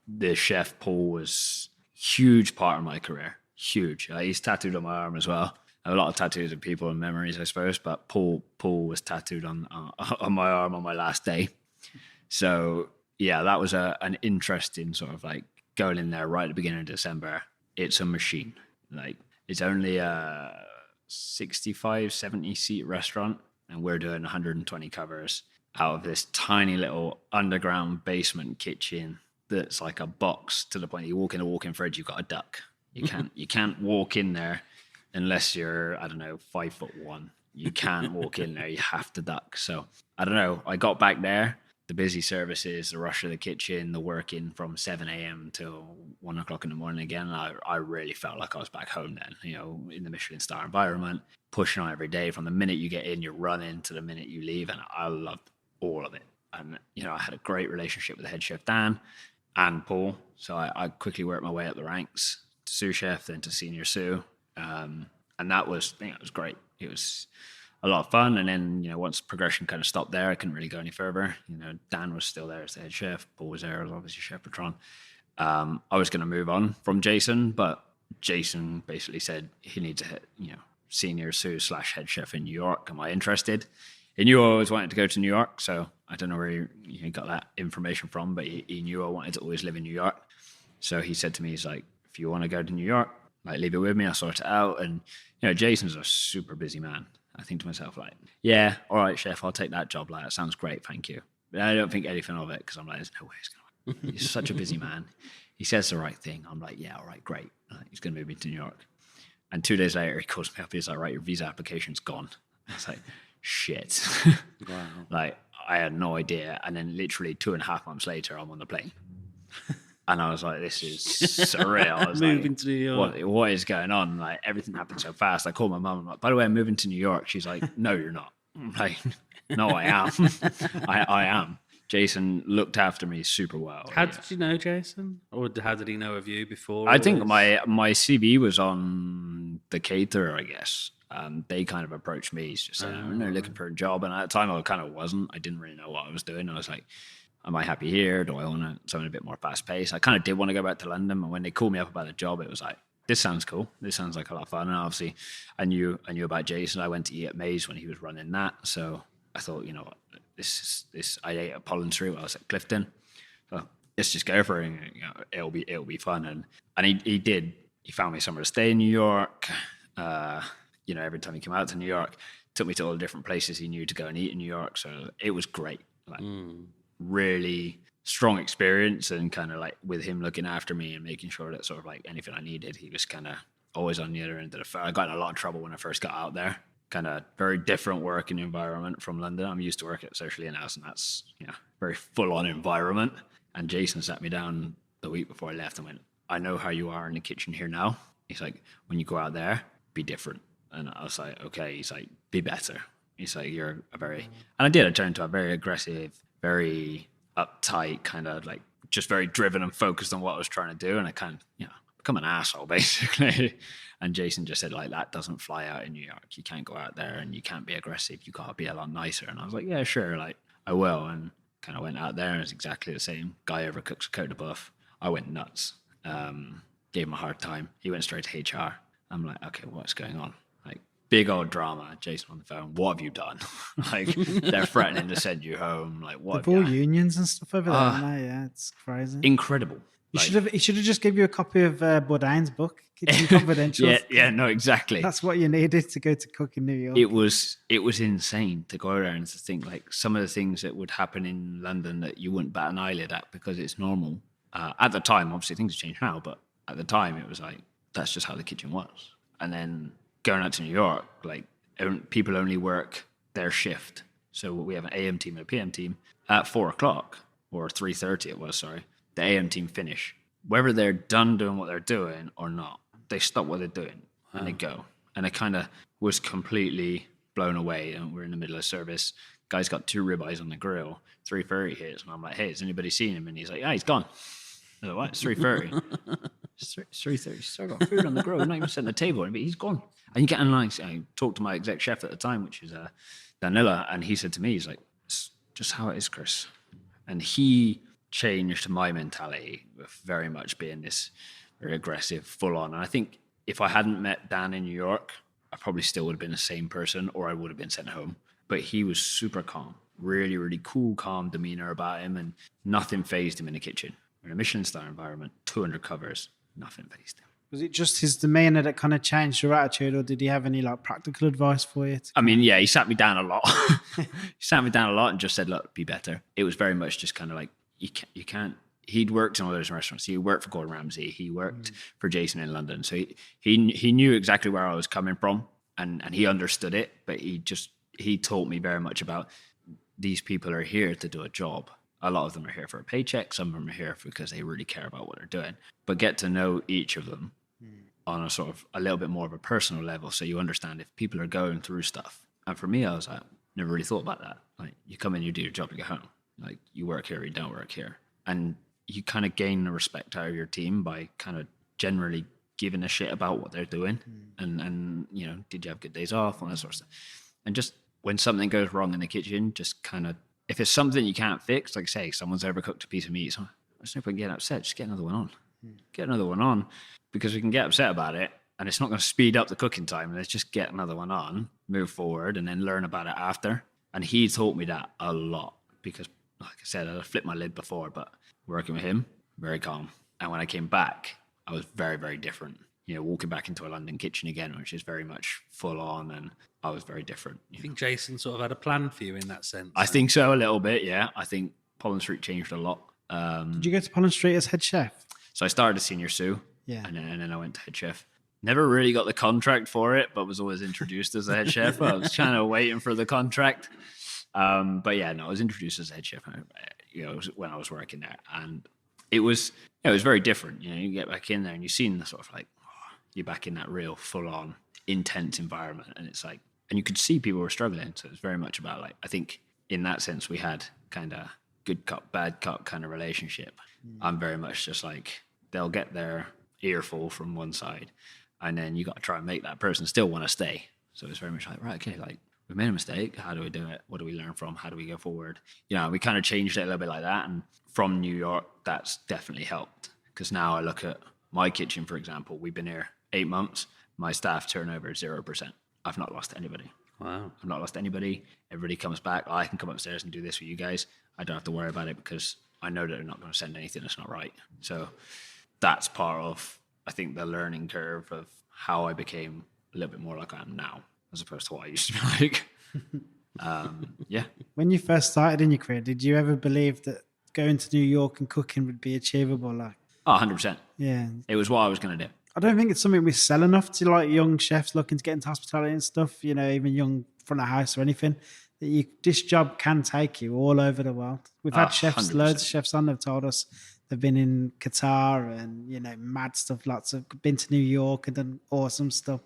The chef, Paul, was a huge part of my career. Huge. He's tattooed on my arm as well. I have a lot of tattoos of people and memories, I suppose. But Paul was tattooed on my arm on my last day. So yeah, that was an interesting sort of going in there right at the beginning of December. It's a machine. It's only a 65, 70 seat restaurant, and we're doing 120 covers out of this tiny little underground basement kitchen that's like a box, to the point you walk in a walk-in fridge, you've got a duck. You can't walk in there unless you're, 5'1". You can't walk in there. You have to duck. So I don't know. I got back there. The busy services, the rush of the kitchen, the working from 7 a.m. till 1 o'clock in the morning again. I really felt like I was back home then, in the Michelin-Star environment, pushing on every day. From the minute you get in, you're running, to the minute you leave. And I loved all of it. And, I had a great relationship with the head chef, Dan, and Paul. So I quickly worked my way up the ranks to sous chef, then to senior sous. And that was great. It was a lot of fun. And then, once progression kind of stopped there, I couldn't really go any further. Dan was still there as the head chef. Paul was there as obviously chef patron. I was going to move on from Jason, but Jason basically said he needs a senior sous / head chef in New York. Am I interested? He knew I always wanted to go to New York, so I don't know where he got that information from, but he knew I wanted to always live in New York. So he said to me, he's like, if you want to go to New York, leave it with me, I'll sort it out. And, Jason's a super busy man. I think to myself, yeah, all right, chef, I'll take that job. That sounds great, thank you. But I don't think anything of it, because I'm like, there's no way it's going to work. He's such a busy man. He says the right thing. I'm like, yeah, all right, great. He's going to move me to New York. And 2 days later, he calls me up. He's like, right, your visa application's gone. I was like, shit. Wow. I had no idea. And then literally 2.5 months later, I'm on the plane. And I was like, this is surreal. I was moving to New York. What is going on? Everything happened so fast. I called my mum. I'm like, by the way, I'm moving to New York. She's like, no, you're not. I'm like, no, I am. I am. Jason looked after me super well. How did you know Jason? Or how did he know of you before? I think my CV was on the caterer, I guess. They kind of approached me. He's just saying, I'm looking for a job. And at the time, I kind of wasn't. I didn't really know what I was doing. I was like, am I happy here? Do I want something a bit more fast paced? I kind of did want to go back to London. And when they called me up about the job, it was like, this sounds cool. This sounds like a lot of fun. And obviously, I knew about Jason. I went to eat at Maze when he was running that. So I thought, you know what, I ate at Pollen Street while I was at Clifton. So let's just go for it. And, you know, it'll be fun. And he did. He found me somewhere to stay in New York. You know, every time he came out to New York, took me to all the different places he knew to go and eat in New York. So it was great. Like really strong experience, and kind of like with him looking after me and making sure that sort of like anything I needed, he was kind of always on the other end of the phone. I got in a lot of trouble when I first got out there. Kind of very different working environment from London. I'm used to working at Socially In-House, and that's, you know, very full-on environment. And Jason sat me down the week before I left and went, I know how you are in the kitchen here now. He's like, when you go out there, be different. And I was like, okay. He's like, be better. He's like, you're a very, and I did. I turned into a very aggressive, very uptight, kind of like just very driven and focused on what I was trying to do. And I kind of, you know, become an asshole basically. And Jason just said, like, that doesn't fly out in New York. You can't go out there and you can't be aggressive. You got to be a lot nicer. And I was like, yeah, sure. Like, I will. And kind of went out there and it's exactly the same. Guy overcooks a coat of buff. I went nuts. Gave him a hard time. He went straight to HR. I'm like, okay, what's going on? Like, big old drama. Jason on the phone. What have you done? Like, they're threatening to send you home. Like, what? They've all unions and stuff over there, aren't they? Yeah, it's crazy. Incredible. He should have just given you a copy of Bourdain's book, Kitchen Confidential. yeah, no, exactly. That's what you needed to go to cook in New York. It was insane to go there and to think like some of the things that would happen in London that you wouldn't bat an eyelid at because it's normal. At the time, obviously things have changed now, but at the time it was like, that's just how the kitchen was. And then going out to New York, like people only work their shift. So we have an AM team and a PM team at 4:00 or 3:30 it was, sorry. The AM team finish. Whether they're done doing what they're doing or not, they stop what they're doing and they go. And I kind of was completely blown away. And we're in the middle of service. Guy's got 2 ribeyes on the grill. 3:30 hits. And I'm like, hey, has anybody seen him? And he's like, yeah, he's gone. I was like, what? It's 3:30. It's 3:30. Still got food on the grill. We're not even setting the table. But he's gone. And you get in line. I talked to my exec chef at the time, which is Danila. And he said to me, he's like, it's just how it is, Chris. And he changed my mentality with very much being this very aggressive, full on. And I think if I hadn't met Dan in New York, I probably still would have been the same person or I would have been sent home. But he was super calm, really, really cool, calm demeanor about him, and nothing fazed him in the kitchen. In a Michelin-Star environment, 200 covers, nothing fazed him. Was it just his demeanor that kind of changed your attitude, or did he have any like practical advice for you? I mean, yeah, he sat me down a lot. He sat me down a lot and just said, look, be better. It was very much just kind of like, you can't. He'd worked in all those restaurants. He worked for Gordon Ramsay. He worked for Jason in London. So he knew exactly where I was coming from, and he understood it. But he taught me very much about these people are here to do a job. A lot of them are here for a paycheck. Some of them are here because they really care about what they're doing. But get to know each of them on a sort of a little bit more of a personal level, so you understand if people are going through stuff. And for me, I was like, never really thought about that. Like, you come in, you do your job, you go home. Like, you work here, you don't work here. And you kind of gain the respect out of your team by kind of generally giving a shit about what they're doing. And you know, did you have good days off, all that sort of stuff. And just when something goes wrong in the kitchen, just kind of, if it's something you can't fix, like say someone's overcooked a piece of meat, so there's no point getting upset, just get another one on. Get another one on, because we can get upset about it and it's not going to speed up the cooking time. Let's just get another one on, move forward, and then learn about it after. And he taught me that a lot because, like I said, I flipped my lid before, but working with him, very calm. And when I came back, I was very, very different. You know, walking back into a London kitchen again, which is very much full on, and I was very different. You think Jason sort of had a plan for you in that sense? I think so, a little bit, yeah. I think Pollen Street changed a lot. Did you go to Pollen Street as head chef? So I started as senior sous, yeah, and then I went to head chef. Never really got the contract for it, but was always introduced as a head chef. I was kind of waiting for the contract. But yeah, no, I was introduced as head chef, you know, when I was working there, and it was very different. You know, you get back in there and you've seen the sort of like, you're back in that real full on intense environment, and it's like, and you could see people were struggling. So it's very much about like, I think in that sense we had kind of good cop, bad cop kind of relationship. I'm very much just like, they'll get their earful from one side, and then you got to try and make that person still want to stay. So it's very much like, right, okay, like, we made a mistake. How do we do it? What do we learn from? How do we go forward? You know, we kind of changed it a little bit like that. And from New York, that's definitely helped. Because now I look at my kitchen, for example. We've been here 8 months. My staff turnover is 0%. I've not lost anybody. Wow. I've not lost anybody. Everybody comes back. I can come upstairs and do this for you guys. I don't have to worry about it because I know that they're not going to send anything that's not right. So that's part of, I think, the learning curve of how I became a little bit more like I am now, as opposed to what I used to be like. Yeah. When you first started in your career, did you ever believe that going to New York and cooking would be achievable? Like, Oh, 100%. yeah. It was what I was going to do. I don't think it's something we sell enough to like young chefs looking to get into hospitality and stuff, you know, even young front of house or anything. That this job can take you all over the world. We've had chefs, 100%. loads of chefs on, they've told us they've been in Qatar and, you know, mad stuff, lots of, been to New York and done awesome stuff.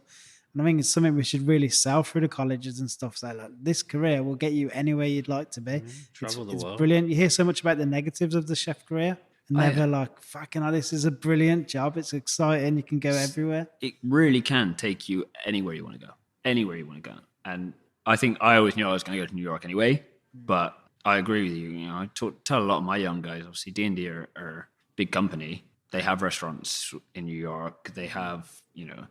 And I think it's something we should really sell through the colleges and stuff. So like, this career will get you anywhere you'd like to be. Travel the It's world. brilliant. You hear so much about the negatives of the chef career. And never like, fucking hell, this is a brilliant job. It's exciting. You can go everywhere. It really can take you anywhere you want to go. Anywhere you want to go. And I think I always knew I was going to go to New York anyway. But I agree with you. You know, I tell a lot of my young guys, obviously D&D are a big company. They have restaurants in New York. They have, you know,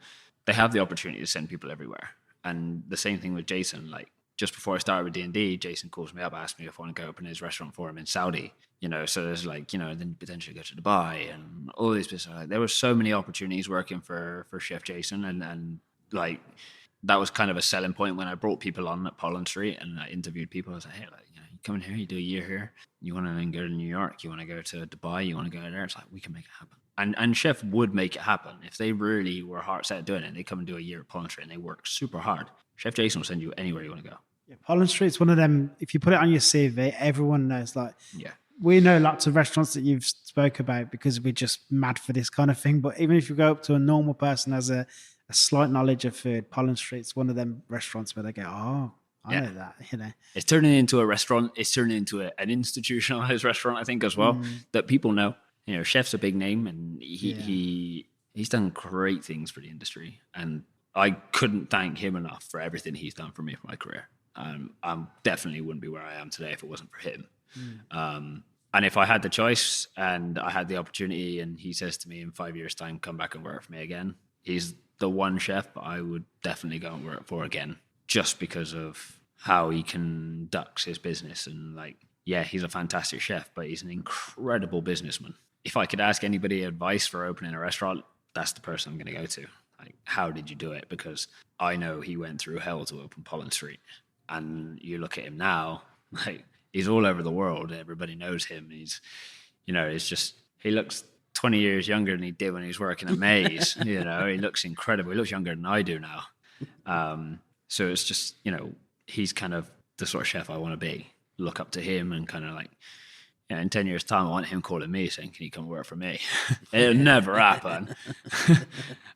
they have the opportunity to send people everywhere. And the same thing with Jason. Like, just before I started with D&D, Jason calls me up, asked me if I want to go open his restaurant for him in Saudi. You know, so there's like, you know, then potentially go to Dubai and all these places. Like, there were so many opportunities working for Chef Jason, and like that was kind of a selling point when I brought people on at Pollen Street and I interviewed people. I was like, hey, like, you know, you come in here, you do a year here, you want to then go to New York, you want to go to Dubai, you want to go there. It's like, we can make it happen. And Chef would make it happen if they really were hard set doing it. They come and do a year at Pollen Street and they work super hard. Chef Jason will send you anywhere you want to go. Yeah, Pollen Street's one of them. If you put it on your CV, everyone knows. Like, Yeah. we know lots of restaurants that you've spoke about because we're just mad for this kind of thing. But even if you go up to a normal person has a slight knowledge of food, Pollen Street's one of them restaurants where they go, oh, I know that, you know. It's turning into a restaurant. It's turning into an institutionalized restaurant, I think, as well, that people know. You know, Chef's a big name, and he's done great things for the industry. And I couldn't thank him enough for everything he's done for me for my career. I definitely wouldn't be where I am today if it wasn't for him. And if I had the choice and I had the opportunity and he says to me in 5 years' time, come back and work for me again, he's the one chef I would definitely go and work for again, just because of how he conducts his business. And like, yeah, he's a fantastic chef, but he's an incredible businessman. If I could ask anybody advice for opening a restaurant, that's the person I'm going to go to. Like, how did you do it? Because I know he went through hell to open Pollen Street. And you look at him now, like, he's all over the world. Everybody knows him. He's, you know, it's just, he looks 20 years younger than he did when he was working at Maze. You know, he looks incredible. He looks younger than I do now. So it's just, you know, he's kind of the sort of chef I want to be. Look up to him and kind of like, you know, in 10 years' time, I want him calling me saying, can you come work for me? It'll never happen.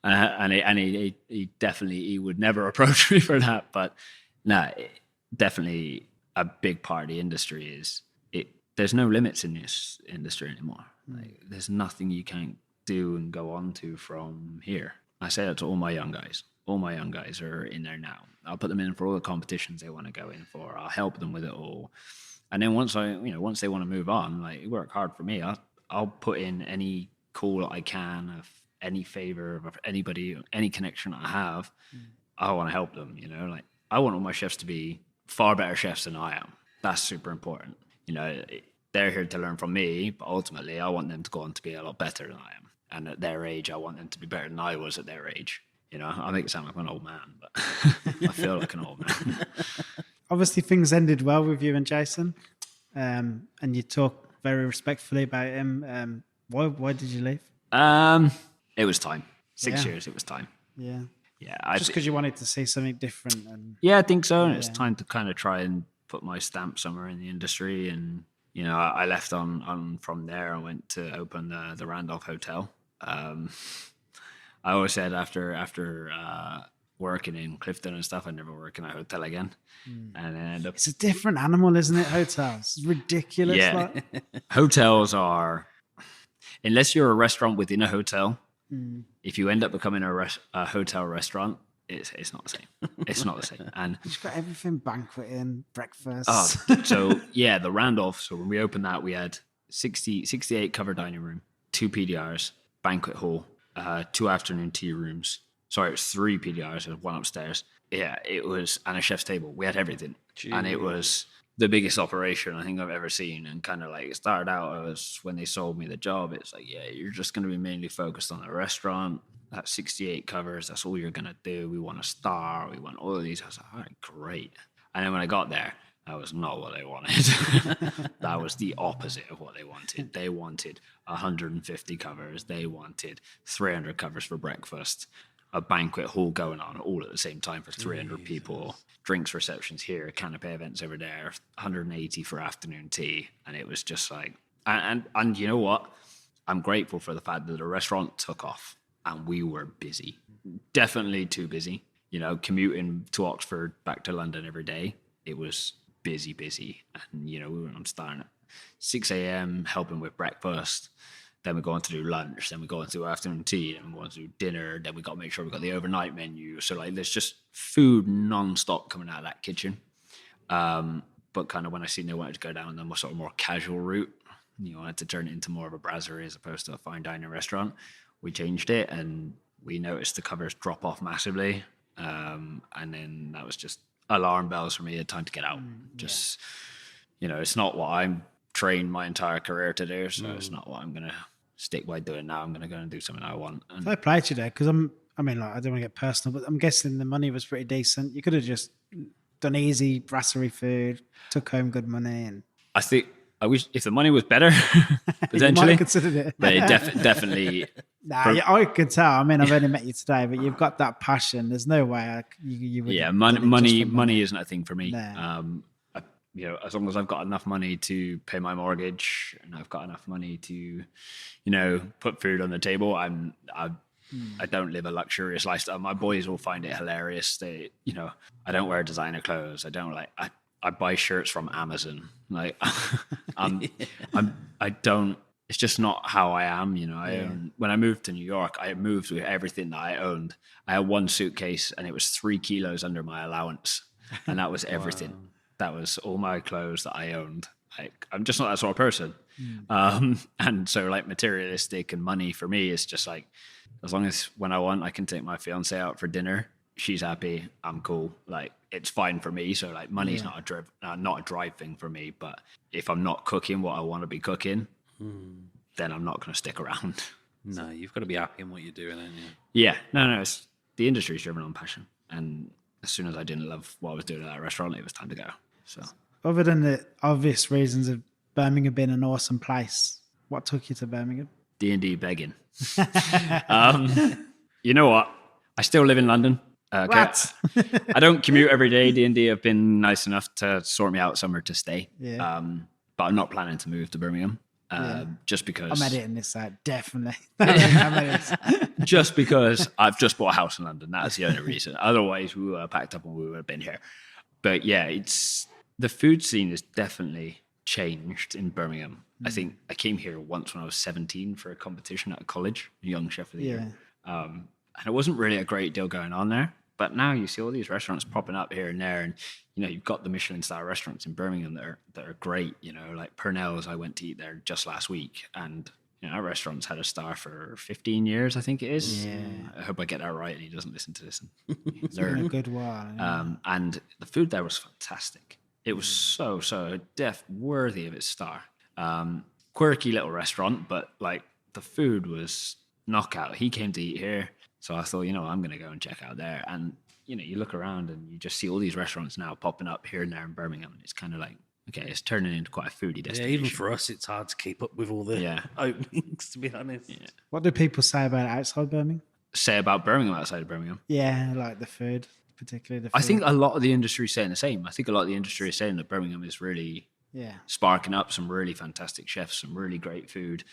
And he definitely, he would never approach me for that. But no, definitely a big part of the industry is there's no limits in this industry anymore. Like, there's nothing you can't do and go on to from here. I say that to all my young guys. All my young guys are in there now. I'll put them in for all the competitions they want to go in for. I'll help them with it all. And then once they want to move on, like, work hard for me. I'll put in any call I can of any favor of anybody, any connection I have. I want to help them. You know, like, I want all my chefs to be far better chefs than I am. That's super important. You know, they're here to learn from me, but ultimately I want them to go on to be a lot better than I am. And at their age, I want them to be better than I was at their age. You know, I make it sound like I'm an old man, but I feel like an old man. Obviously, things ended well with you and Jason, and you talk very respectfully about him. Why did you leave? It was time. 6 years, it was time. Yeah. Yeah. Just because you wanted to see something different. And yeah, I think so. And it's time to kind of try and put my stamp somewhere in the industry. And, you know, I left on from there. I went to open the Randolph Hotel. I always said after working in Clifton and stuff, I never work in a hotel again. And then end up, It's a different animal, isn't it? Hotels. It's ridiculous. Yeah. Like. Hotels are, unless you're a restaurant within a hotel, if you end up becoming a hotel restaurant, it's not the same. It's not the same. And You've got everything banqueting, breakfast. so yeah, the Randolph. So when we opened that, we had 68 covered dining room, 2 PDRs, banquet hall, 2 afternoon tea rooms. Sorry, it was 3 PDRs and 1 upstairs. Yeah, it was, and a chef's table. We had everything. Jeez. And it was the biggest operation I think I've ever seen. And kind of like, it started out as when they sold me the job, it's like, yeah, you're just going to be mainly focused on the restaurant. That 68 covers, that's all you're going to do. We want a star. We want all of these. I was like, all right, great. And then when I got there, that was not what they wanted. That was the opposite of what they wanted. They wanted 150 covers. They wanted 300 covers for breakfast. A banquet hall going on all at the same time for 300 people. Drinks receptions here, canapé events over there, 180 for afternoon tea. And it was just like, and you know what? I'm grateful for the fact that the restaurant took off and we were busy. Definitely too busy. You know, commuting to Oxford, back to London every day. It was busy. And, you know, we were starting at 6 a.m., helping with breakfast. Then we go on to do lunch. Then we go on to do afternoon tea. Then we go on to do dinner. Then we got to make sure we got the overnight menu. So, like, there's just food non-stop coming out of that kitchen. But kind of when I seen they wanted to go down the more sort of more casual route, you know, I had to turn it into more of a brasserie as opposed to a fine dining restaurant. We changed it and we noticed the covers drop off massively. And then that was just alarm bells for me. Had time to get out. Just, you know, it's not what I'm trained my entire career to do. So it's not what I'm going to stick by doing now. I'm going to go and do something I want. And I played you there because I don't want to get personal, but I'm guessing the money was pretty decent. You could have just done easy brasserie food, took home good money. And I wish if the money was better, potentially. You might have considered it. But it definitely. I could tell. I mean, I've only met you today, but you've got that passion. There's no way you would. Yeah, money isn't a thing for me. No. You know, as long as I've got enough money to pay my mortgage and I've got enough money to, you know, put food on the table, I don't live a luxurious lifestyle. My boys will find it hilarious. They, you know, I don't wear designer clothes. I buy shirts from Amazon. Like, I don't. It's just not how I am. You know, when I moved to New York, I moved with everything that I owned. I had 1 suitcase and it was 3 kilos under my allowance, and that was everything. Wow. That was all my clothes that I owned. Like, I'm just not that sort of person. And so, like, materialistic and money for me is just like, as long as when I want, I can take my fiance out for dinner. She's happy. I'm cool. Like, it's fine for me. So, like, money's not a drive thing for me. But if I'm not cooking what I want to be cooking, then I'm not going to stick around. No, you've got to be happy in what you're doing, ain't you? Yeah. No. The industry's driven on passion. And as soon as I didn't love what I was doing at that restaurant, it was time to go. So, other than the obvious reasons of Birmingham being an awesome place, what took you to Birmingham? D&D begging. You know what? I still live in London. What? I don't commute every day. D&D have been nice enough to sort me out somewhere to stay. Yeah. But I'm not planning to move to Birmingham. Just because I'm editing this out, definitely. Just because I've just bought a house in London. That's the only reason. Otherwise, we would have packed up and we would have been here. But yeah, the food scene has definitely changed in Birmingham. I think I came here once when I was 17 for a competition at a college, Young Chef of the Year. And it wasn't really a great deal going on there. But now you see all these restaurants popping up here and there, and you know, you've got the Michelin-Star restaurants in Birmingham that are great. You know, like Purnell's. I went to eat there just last week, and you know, our restaurant's had a star for 15 years, I think it is. Yeah. I hope I get that right, and he doesn't listen to this and learn. A good while. Yeah. And the food there was fantastic. It was so worthy of its star. Quirky little restaurant, but like the food was knockout. He came to eat here. So I thought, you know, I'm going to go and check out there. And, you know, you look around and you just see all these restaurants now popping up here and there in Birmingham. And it's kind of like, okay, it's turning into quite a foodie destination. Yeah, even for us, it's hard to keep up with all the openings, to be honest. Yeah. What do people say about outside Birmingham? Say about Birmingham outside of Birmingham? Yeah, like the food, particularly the food. I think a lot of the industry is saying the same. I think a lot of the industry is saying that Birmingham is really sparking up some really fantastic chefs, some really great food.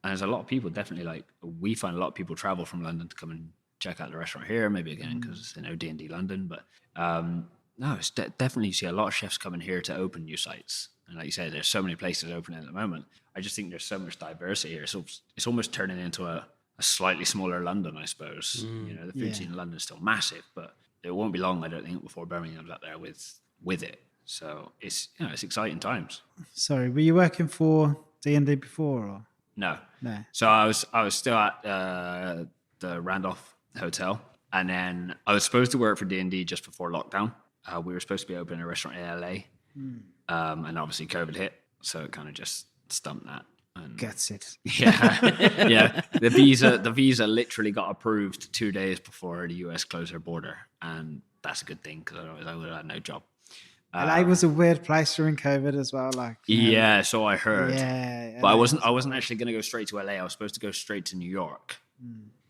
And there's a lot of people definitely we find a lot of people travel from London to come and check out the restaurant here, maybe again because D&D London. But no, it's definitely you see a lot of chefs coming here to open new sites. And like you say, there's so many places opening at the moment. I just think there's so much diversity here. So it's almost turning into a slightly smaller London, I suppose. The food scene in London is still massive, but it won't be long, I don't think, before Birmingham's up there with it. So it's exciting times. Sorry, were you working for D&D before or? No. No. So I was still at the Randolph Hotel, and then I was supposed to work for D&D just before lockdown. We were supposed to be opening a restaurant in LA, and obviously COVID hit, so it kind of just stumped that. And gets it. Yeah, yeah. The visa literally got approved 2 days before the US closed their border, and that's a good thing because otherwise I would have had no job. LA was a weird place during COVID as well. Yeah, so I heard. Yeah, but I wasn't actually going to go straight to LA. I was supposed to go straight to New York,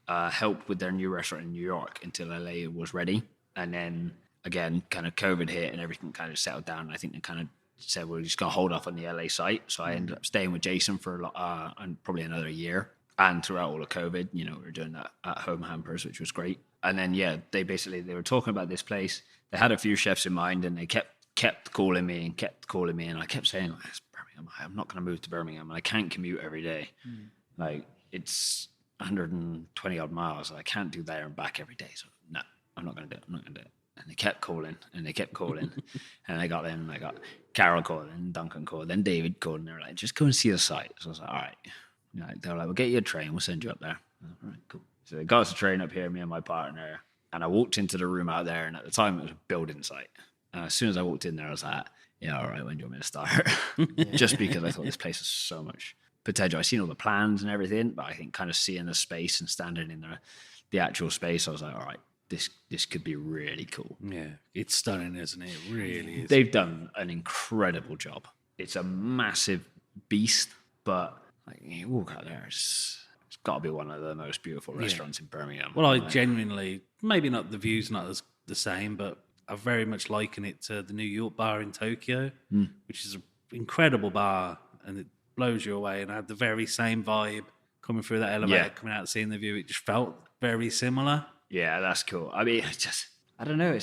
help with their new restaurant in New York until LA was ready, and then again, kind of COVID hit and everything kind of settled down. And I think they kind of said we're just gonna hold off on the LA site. So I ended up staying with Jason for probably another year. And throughout all of COVID, we were doing that at home hampers, which was great. And then they were talking about this place. They had a few chefs in mind, and they kept calling me, and I kept saying, it's Birmingham. I'm not going to move to Birmingham, and I can't commute every day. Like it's 120 odd miles, and I can't do there and back every day. So no, I'm not going to do it. And they kept calling, and and I got them. I got Carol calling, Duncan called, then David called, and they were like, just go and see the site. So I was like, all right. They were like, we'll get you a train, we'll send you up there. All right, cool. So they got us a train up here, me and my partner, and I walked into the room out there, and at the time it was a building site. And as soon as I walked in there, I was like, yeah, all right, when do you want me to start? Just because I thought this place has so much potential. I've seen all the plans and everything, but I think kind of seeing the space and standing in the actual space, I was like, all right, this could be really cool. Yeah, it's stunning, isn't it? It really is. They've done an incredible job. It's a massive beast, but you walk out there, it's got to be one of the most beautiful restaurants in Birmingham. Well, I genuinely, maybe not the view's not as the same, but I very much liken it to the New York bar in Tokyo, which is an incredible bar, and it blows you away. And I had the very same vibe coming through that elevator, coming out, seeing the view. It just felt very similar. Yeah, that's cool. I mean, I don't know.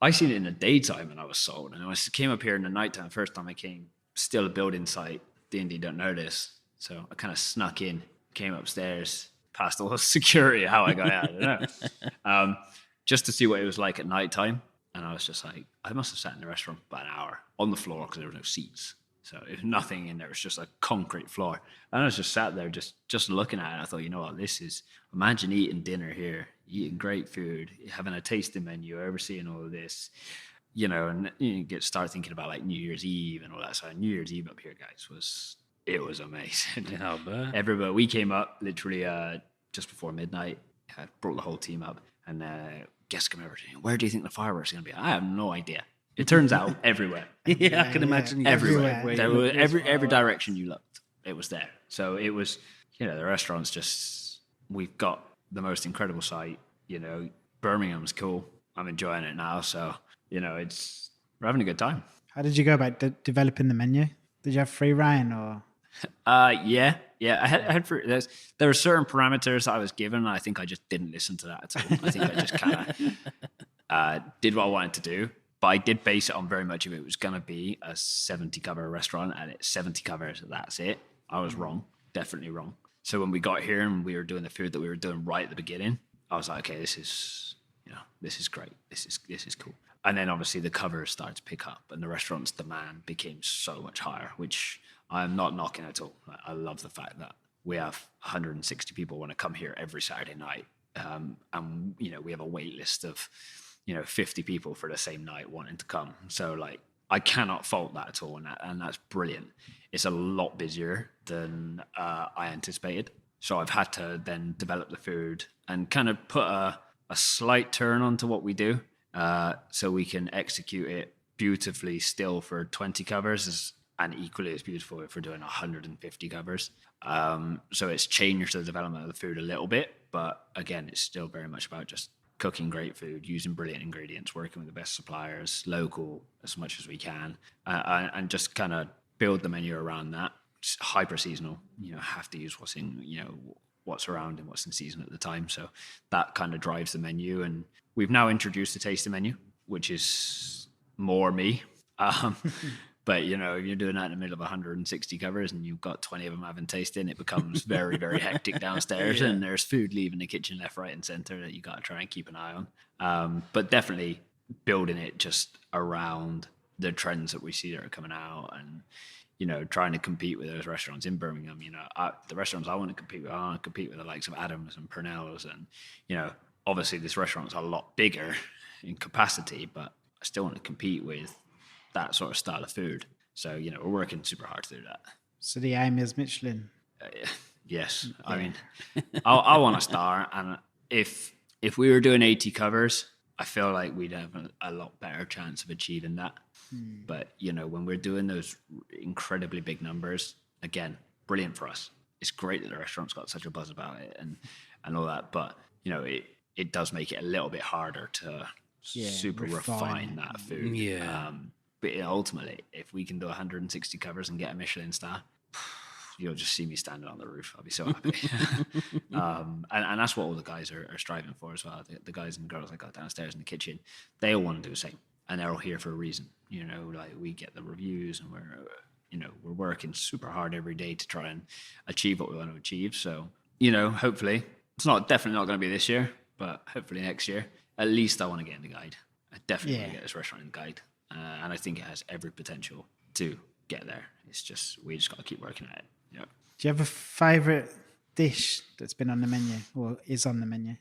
I seen it in the daytime and I was sold. And I came up here in the nighttime. First time I came, still a building site. D&D don't know this. So I kind of snuck in, came upstairs, past all the security, how I got out, I don't know. Just to see what it was like at nighttime. And I was just like, I must have sat in the restaurant for about an hour on the floor because there were no seats. So there was nothing in there. It was just a concrete floor. And I was just sat there just looking at it. And I thought, you know what, imagine eating dinner here, eating great food, having a tasting menu, overseeing all of this, and you start thinking about like New Year's Eve and all that. So New Year's Eve up here, guys, was amazing. Yeah, I bet. Everybody, we came up literally just before midnight. I brought the whole team up, and guests come over. Where do you think the fireworks are going to be? I have no idea. It turns out everywhere. I can imagine. Everywhere. There was every direction you looked, it was there. So it was, the restaurant's just, we've got the most incredible site. Birmingham's cool. I'm enjoying it now. So, we're having a good time. How did you go about developing the menu? Did you have free reign or? Yeah. I had there were certain parameters I was given. And I think I just didn't listen to that at all. I think I just kind of did what I wanted to do. But I did base it on very much of it was going to be a 70 cover restaurant, and it's 70 covers. That's it. I was wrong, definitely wrong. So when we got here and we were doing the food that we were doing right at the beginning, I was like, okay, this is great. This is cool. And then obviously the covers started to pick up, and the restaurant's demand became so much higher, which I'm not knocking at all. I love the fact that we have 160 people want to come here every Saturday night, and we have a wait list of 50 people for the same night wanting to come. So like, I cannot fault that at all. And that's brilliant. It's a lot busier than I anticipated. So I've had to then develop the food and kind of put a slight turn onto what we do. So we can execute it beautifully still for 20 covers and equally as beautiful if we're doing 150 covers. So it's changed the development of the food a little bit, but again, it's still very much about just cooking great food, using brilliant ingredients, working with the best suppliers, local as much as we can, and just kind of build the menu around that. It's hyper seasonal, have to use what's in, what's around and what's in season at the time. So that kind of drives the menu. And we've now introduced a tasting menu, which is more me. But, you know, if you're doing that in the middle of 160 covers and you've got 20 of them having tasting, it becomes very, very hectic downstairs. And there's food leaving the kitchen left, right, and center that you got to try and keep an eye on. But definitely building it just around the trends that we see that are coming out, and, you know, trying to compete with those restaurants in Birmingham. You know, the restaurants I want to compete with, I want to compete with the likes of Adams and Purnell's. And, you know, obviously this restaurant's a lot bigger in capacity, but I still want to compete with that sort of style of food. So, you know, we're working super hard to do that. So the aim is Michelin. Yes. Yeah. I mean, I want a star. And if we were doing 80 covers, I feel like we'd have a lot better chance of achieving that. But, you know, when we're doing those incredibly big numbers, again, brilliant for us. It's great that the restaurant's got such a buzz about it and all that. But, you know, it does make it a little bit harder to super refine that food. Yeah. But ultimately, if we can do 160 covers and get a Michelin-Star, you'll just see me standing on the roof. I'll be so happy. And that's what all the guys are striving for as well. The guys and girls I got downstairs in the kitchen, they all want to do the same. And they're all here for a reason. You know, like, we get the reviews, and we're working super hard every day to try and achieve what we want to achieve. So, you know, hopefully, it's definitely not going to be this year, but hopefully next year, at least I want to get in the guide. I definitely want to get this restaurant in the guide. And I think it has every potential to get there. We just got to keep working at it. Yeah. Do you have a favourite dish that's been on the menu or is on the menu?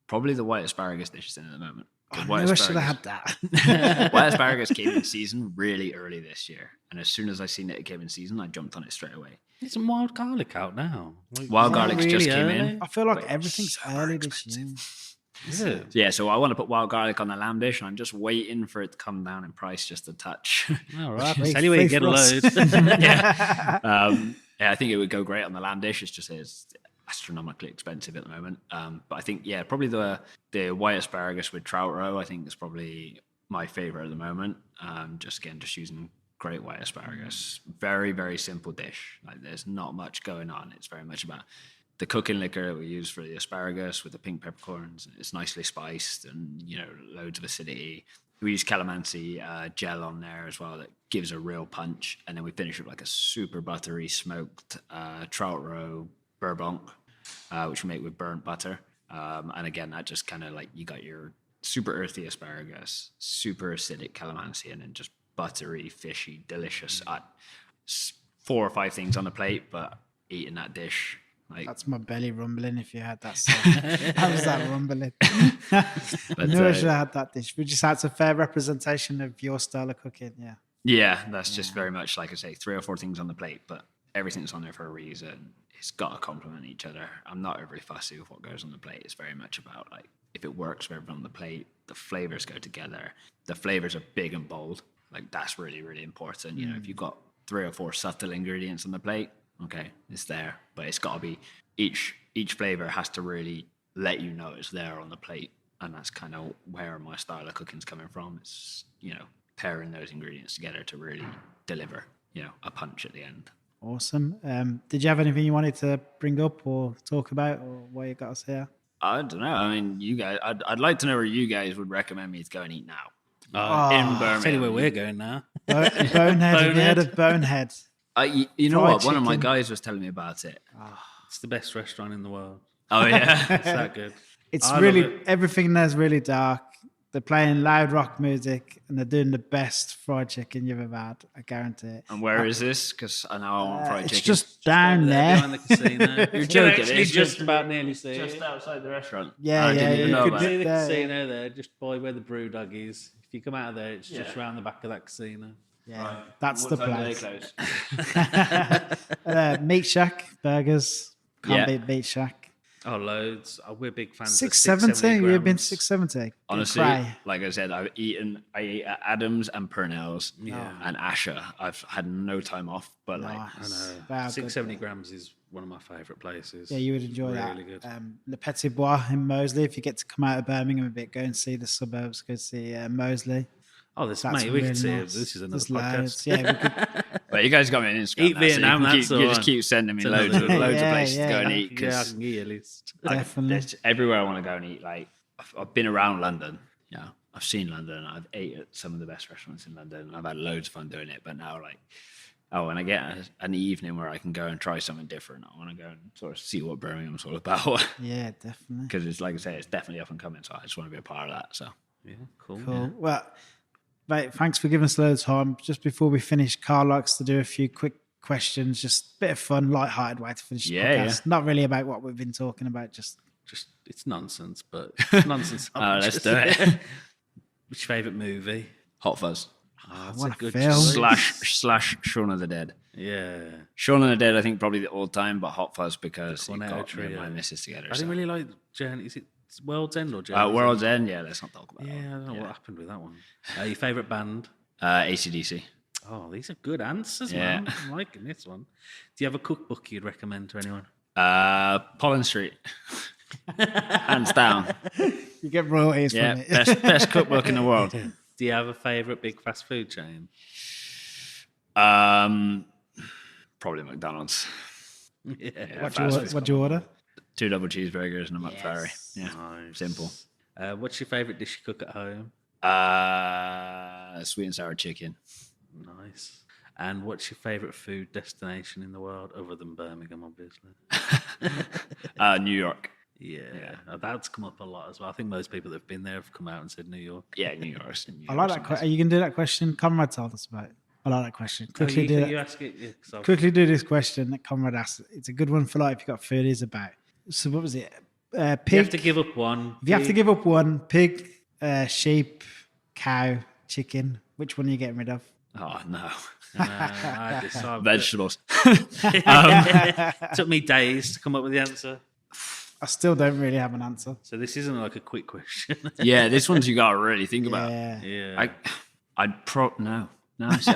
Probably the white asparagus dish is in at the moment. I should have had that. White asparagus came in season really early this year. And as soon as I seen it came in season, I jumped on it straight away. There's some wild garlic out now. Wild garlic's really just early? came in. I feel like everything's early this year. Is it? Yeah, so I want to put wild garlic on the lamb dish, and I'm just waiting for it to come down in price just a touch. All right. Tell you where you get a load. I think it would go great on the lamb dish. It's astronomically expensive at the moment. But I think, probably the white asparagus with trout roe, I think is probably my favorite at the moment. Just using great white asparagus. Very, very simple dish. Like, there's not much going on. It's very much about the cooking liquor that we use for the asparagus with the pink peppercorns. It's nicely spiced and, you know, loads of acidity. We use calamansi gel on there as well that gives a real punch. And then we finish with like a super buttery smoked trout roe beurre which we make with burnt butter. And again, that just kind of like, you got your super earthy asparagus, super acidic calamansi, and then just buttery, fishy, delicious. 4 or 5 things on the plate, but eating that dish. Like, that's my belly rumbling if you had that song. How was that rumbling? I knew I should have had that dish. We just had a fair representation of your style of cooking, yeah. Yeah, that's just very much, like I say, 3 or 4 things on the plate, but everything's on there for a reason. It's got to complement each other. I'm not overly fussy with what goes on the plate. It's very much about, like, if it works for everyone on the plate, the flavors go together. The flavors are big and bold. Like, that's really, really important. You know, if you've got 3 or 4 subtle ingredients on the plate, okay, it's there, but it's got to be each flavor has to really let you know it's there on the plate, and that's kind of where my style of cooking's coming from. It's, you know, pairing those ingredients together to really deliver, you know, a punch at the end. Awesome. Did you have anything you wanted to bring up or talk about, or what you got us here? I don't know. I mean, you guys, I'd like to know where you guys would recommend me to go and eat now. In Birmingham. Tell you where we're going now. Bonehead. Have you heard of Bonehead? You know what? Chicken. One of my guys was telling me about it. It's the best restaurant in the world. Oh, yeah. It's that good. Everything there's really dark. They're playing loud rock music and they're doing the best fried chicken you've ever had. I guarantee it. And where is this? Because I know I want fried chicken. It's just down there. Behind the casino. You're joking. Actually, It's just about nearly see just it. outside the restaurant. Yeah, I didn't even you know could about See it. the there, casino there, just by where the brew dog is. If you come out of there, it's just round the back of that casino. Yeah, Right. that's What the time do they place. close? Meat Shack burgers. Can't Yeah. beat Meat Shack. Oh, loads. We're big fans of 670. You've been grams. 670. Honestly, Cry. like I said, I ate at Adams and Purnell's Yeah. and Asher. I've had no time off, but like, I know. Wow, good. 670 grams is one of my favourite places. Yeah, you would enjoy that. Really good. Le Petit Bois in Moseley. If you get to come out of Birmingham a bit, go and see the suburbs. Go see Moseley. Oh, this That's mate, we really could see nice. this is another There's podcast. loads. Yeah, we could, But you guys got me on Instagram. Eat now, Vietnam, so that's the you just one. keep sending me It's loads of another- places to go and eat. Yeah, I Because can get you a list. definitely. it's everywhere I want to go and eat. Like I've been around London. Yeah, I've seen London. I've ate at some of the best restaurants in London. And I've had loads of fun doing it. But now, like, when I get an evening where I can go and try something different, I want to go and sort of see what Birmingham's all about. Yeah, definitely. Because it's like I say, it's definitely up and coming. So I just want to be a part of that. So Yeah, cool. Cool. Well, mate, thanks for giving us a load of time. Just before we finish, Carl likes to do a few quick questions, just a bit of fun, light-hearted way to finish the podcast. Yeah. Not really about what we've been talking about, just It's nonsense, but it's nonsense. let's do it. Which favourite movie? Hot Fuzz Oh, that's What a a good film. choice. / Shaun of the Dead. Yeah. Shaun of the Dead, I think probably the all time, but Hot Fuzz because The it Cornetto got me and my trio. missus together. I didn't really like Journey. Is it World's End or Journey? World's End, yeah, let's not talk about Yeah, I that. don't know what happened with that one. Your favourite band? AC/DC. Oh, these are good answers, Yeah. man. I'm liking this one. Do you have a cookbook you'd recommend to anyone? Pollen Street. Hands down. you get royalties Yeah, from it. best cookbook in the world. Do you have a favourite big fast food chain? Probably McDonald's. Yeah. What'd you order? 2 double cheeseburgers and a McFlurry. Yeah, Nice. simple. What's your favourite dish you cook at home? Sweet and sour chicken. Nice. And what's your favourite food destination in the world, other than Birmingham, obviously? New York. Yeah. That's come up a lot as well. I think most people that have been there have come out and said New York. Yeah, New York. I like that question. Are you going to do that question? Conrad told us about it. I like that question. Quickly do you that. ask it. Yeah, 'cause I've- Quickly do this question that Conrad asked. It's a good one for like if you got food is about. So what was it? Pig. You have to give up one. If you have to give up one, pig, sheep, cow, chicken, which one are you getting rid of? Oh, no. I decided. Vegetables. Took me days to come up with the answer. I still don't really have an answer. So this isn't like a quick question. Yeah, this one's you got to really think about. Yeah. Yeah. No. see,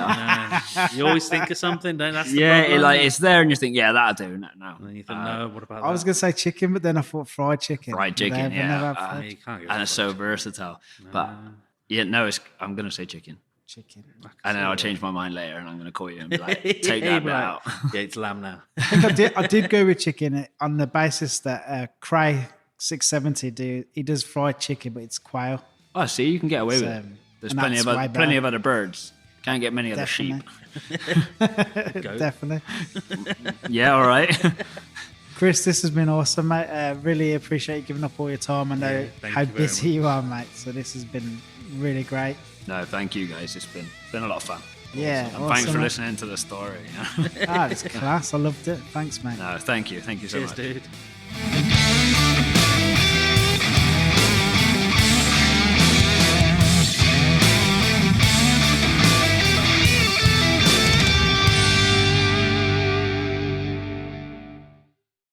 You always think of something, don't that's the yeah, problem. it's there, and you think, yeah, that'll do. No. And then you think, no, what about I was that? going to say chicken, but then I thought fried chicken. Fried chicken, Never yeah. had fried You can't go And for it's so fried versatile. But yeah, no, I'm going to say chicken. chicken. And then I'll change my mind later, and I'm going to call you and be like, take Yeah, that bit like, out. Yeah, it's lamb now. I think I did go with chicken on the basis that Cray 670 he does fried chicken, but it's quail. Oh, see, you can get away with So, it. There's and plenty that's of way plenty better. of other birds. Can't get many other sheep. Definitely. Yeah, all right. Chris, this has been awesome, mate. Really appreciate you giving up all your time. I know thank how you very busy you are, mate. So this has been really great. No, thank you guys. It's been a lot of fun. Yeah, And thanks for awesome. listening to the story. You know? It's class. I loved it. Thanks, mate. No, thank you. Thank you so Cheers, much. dude.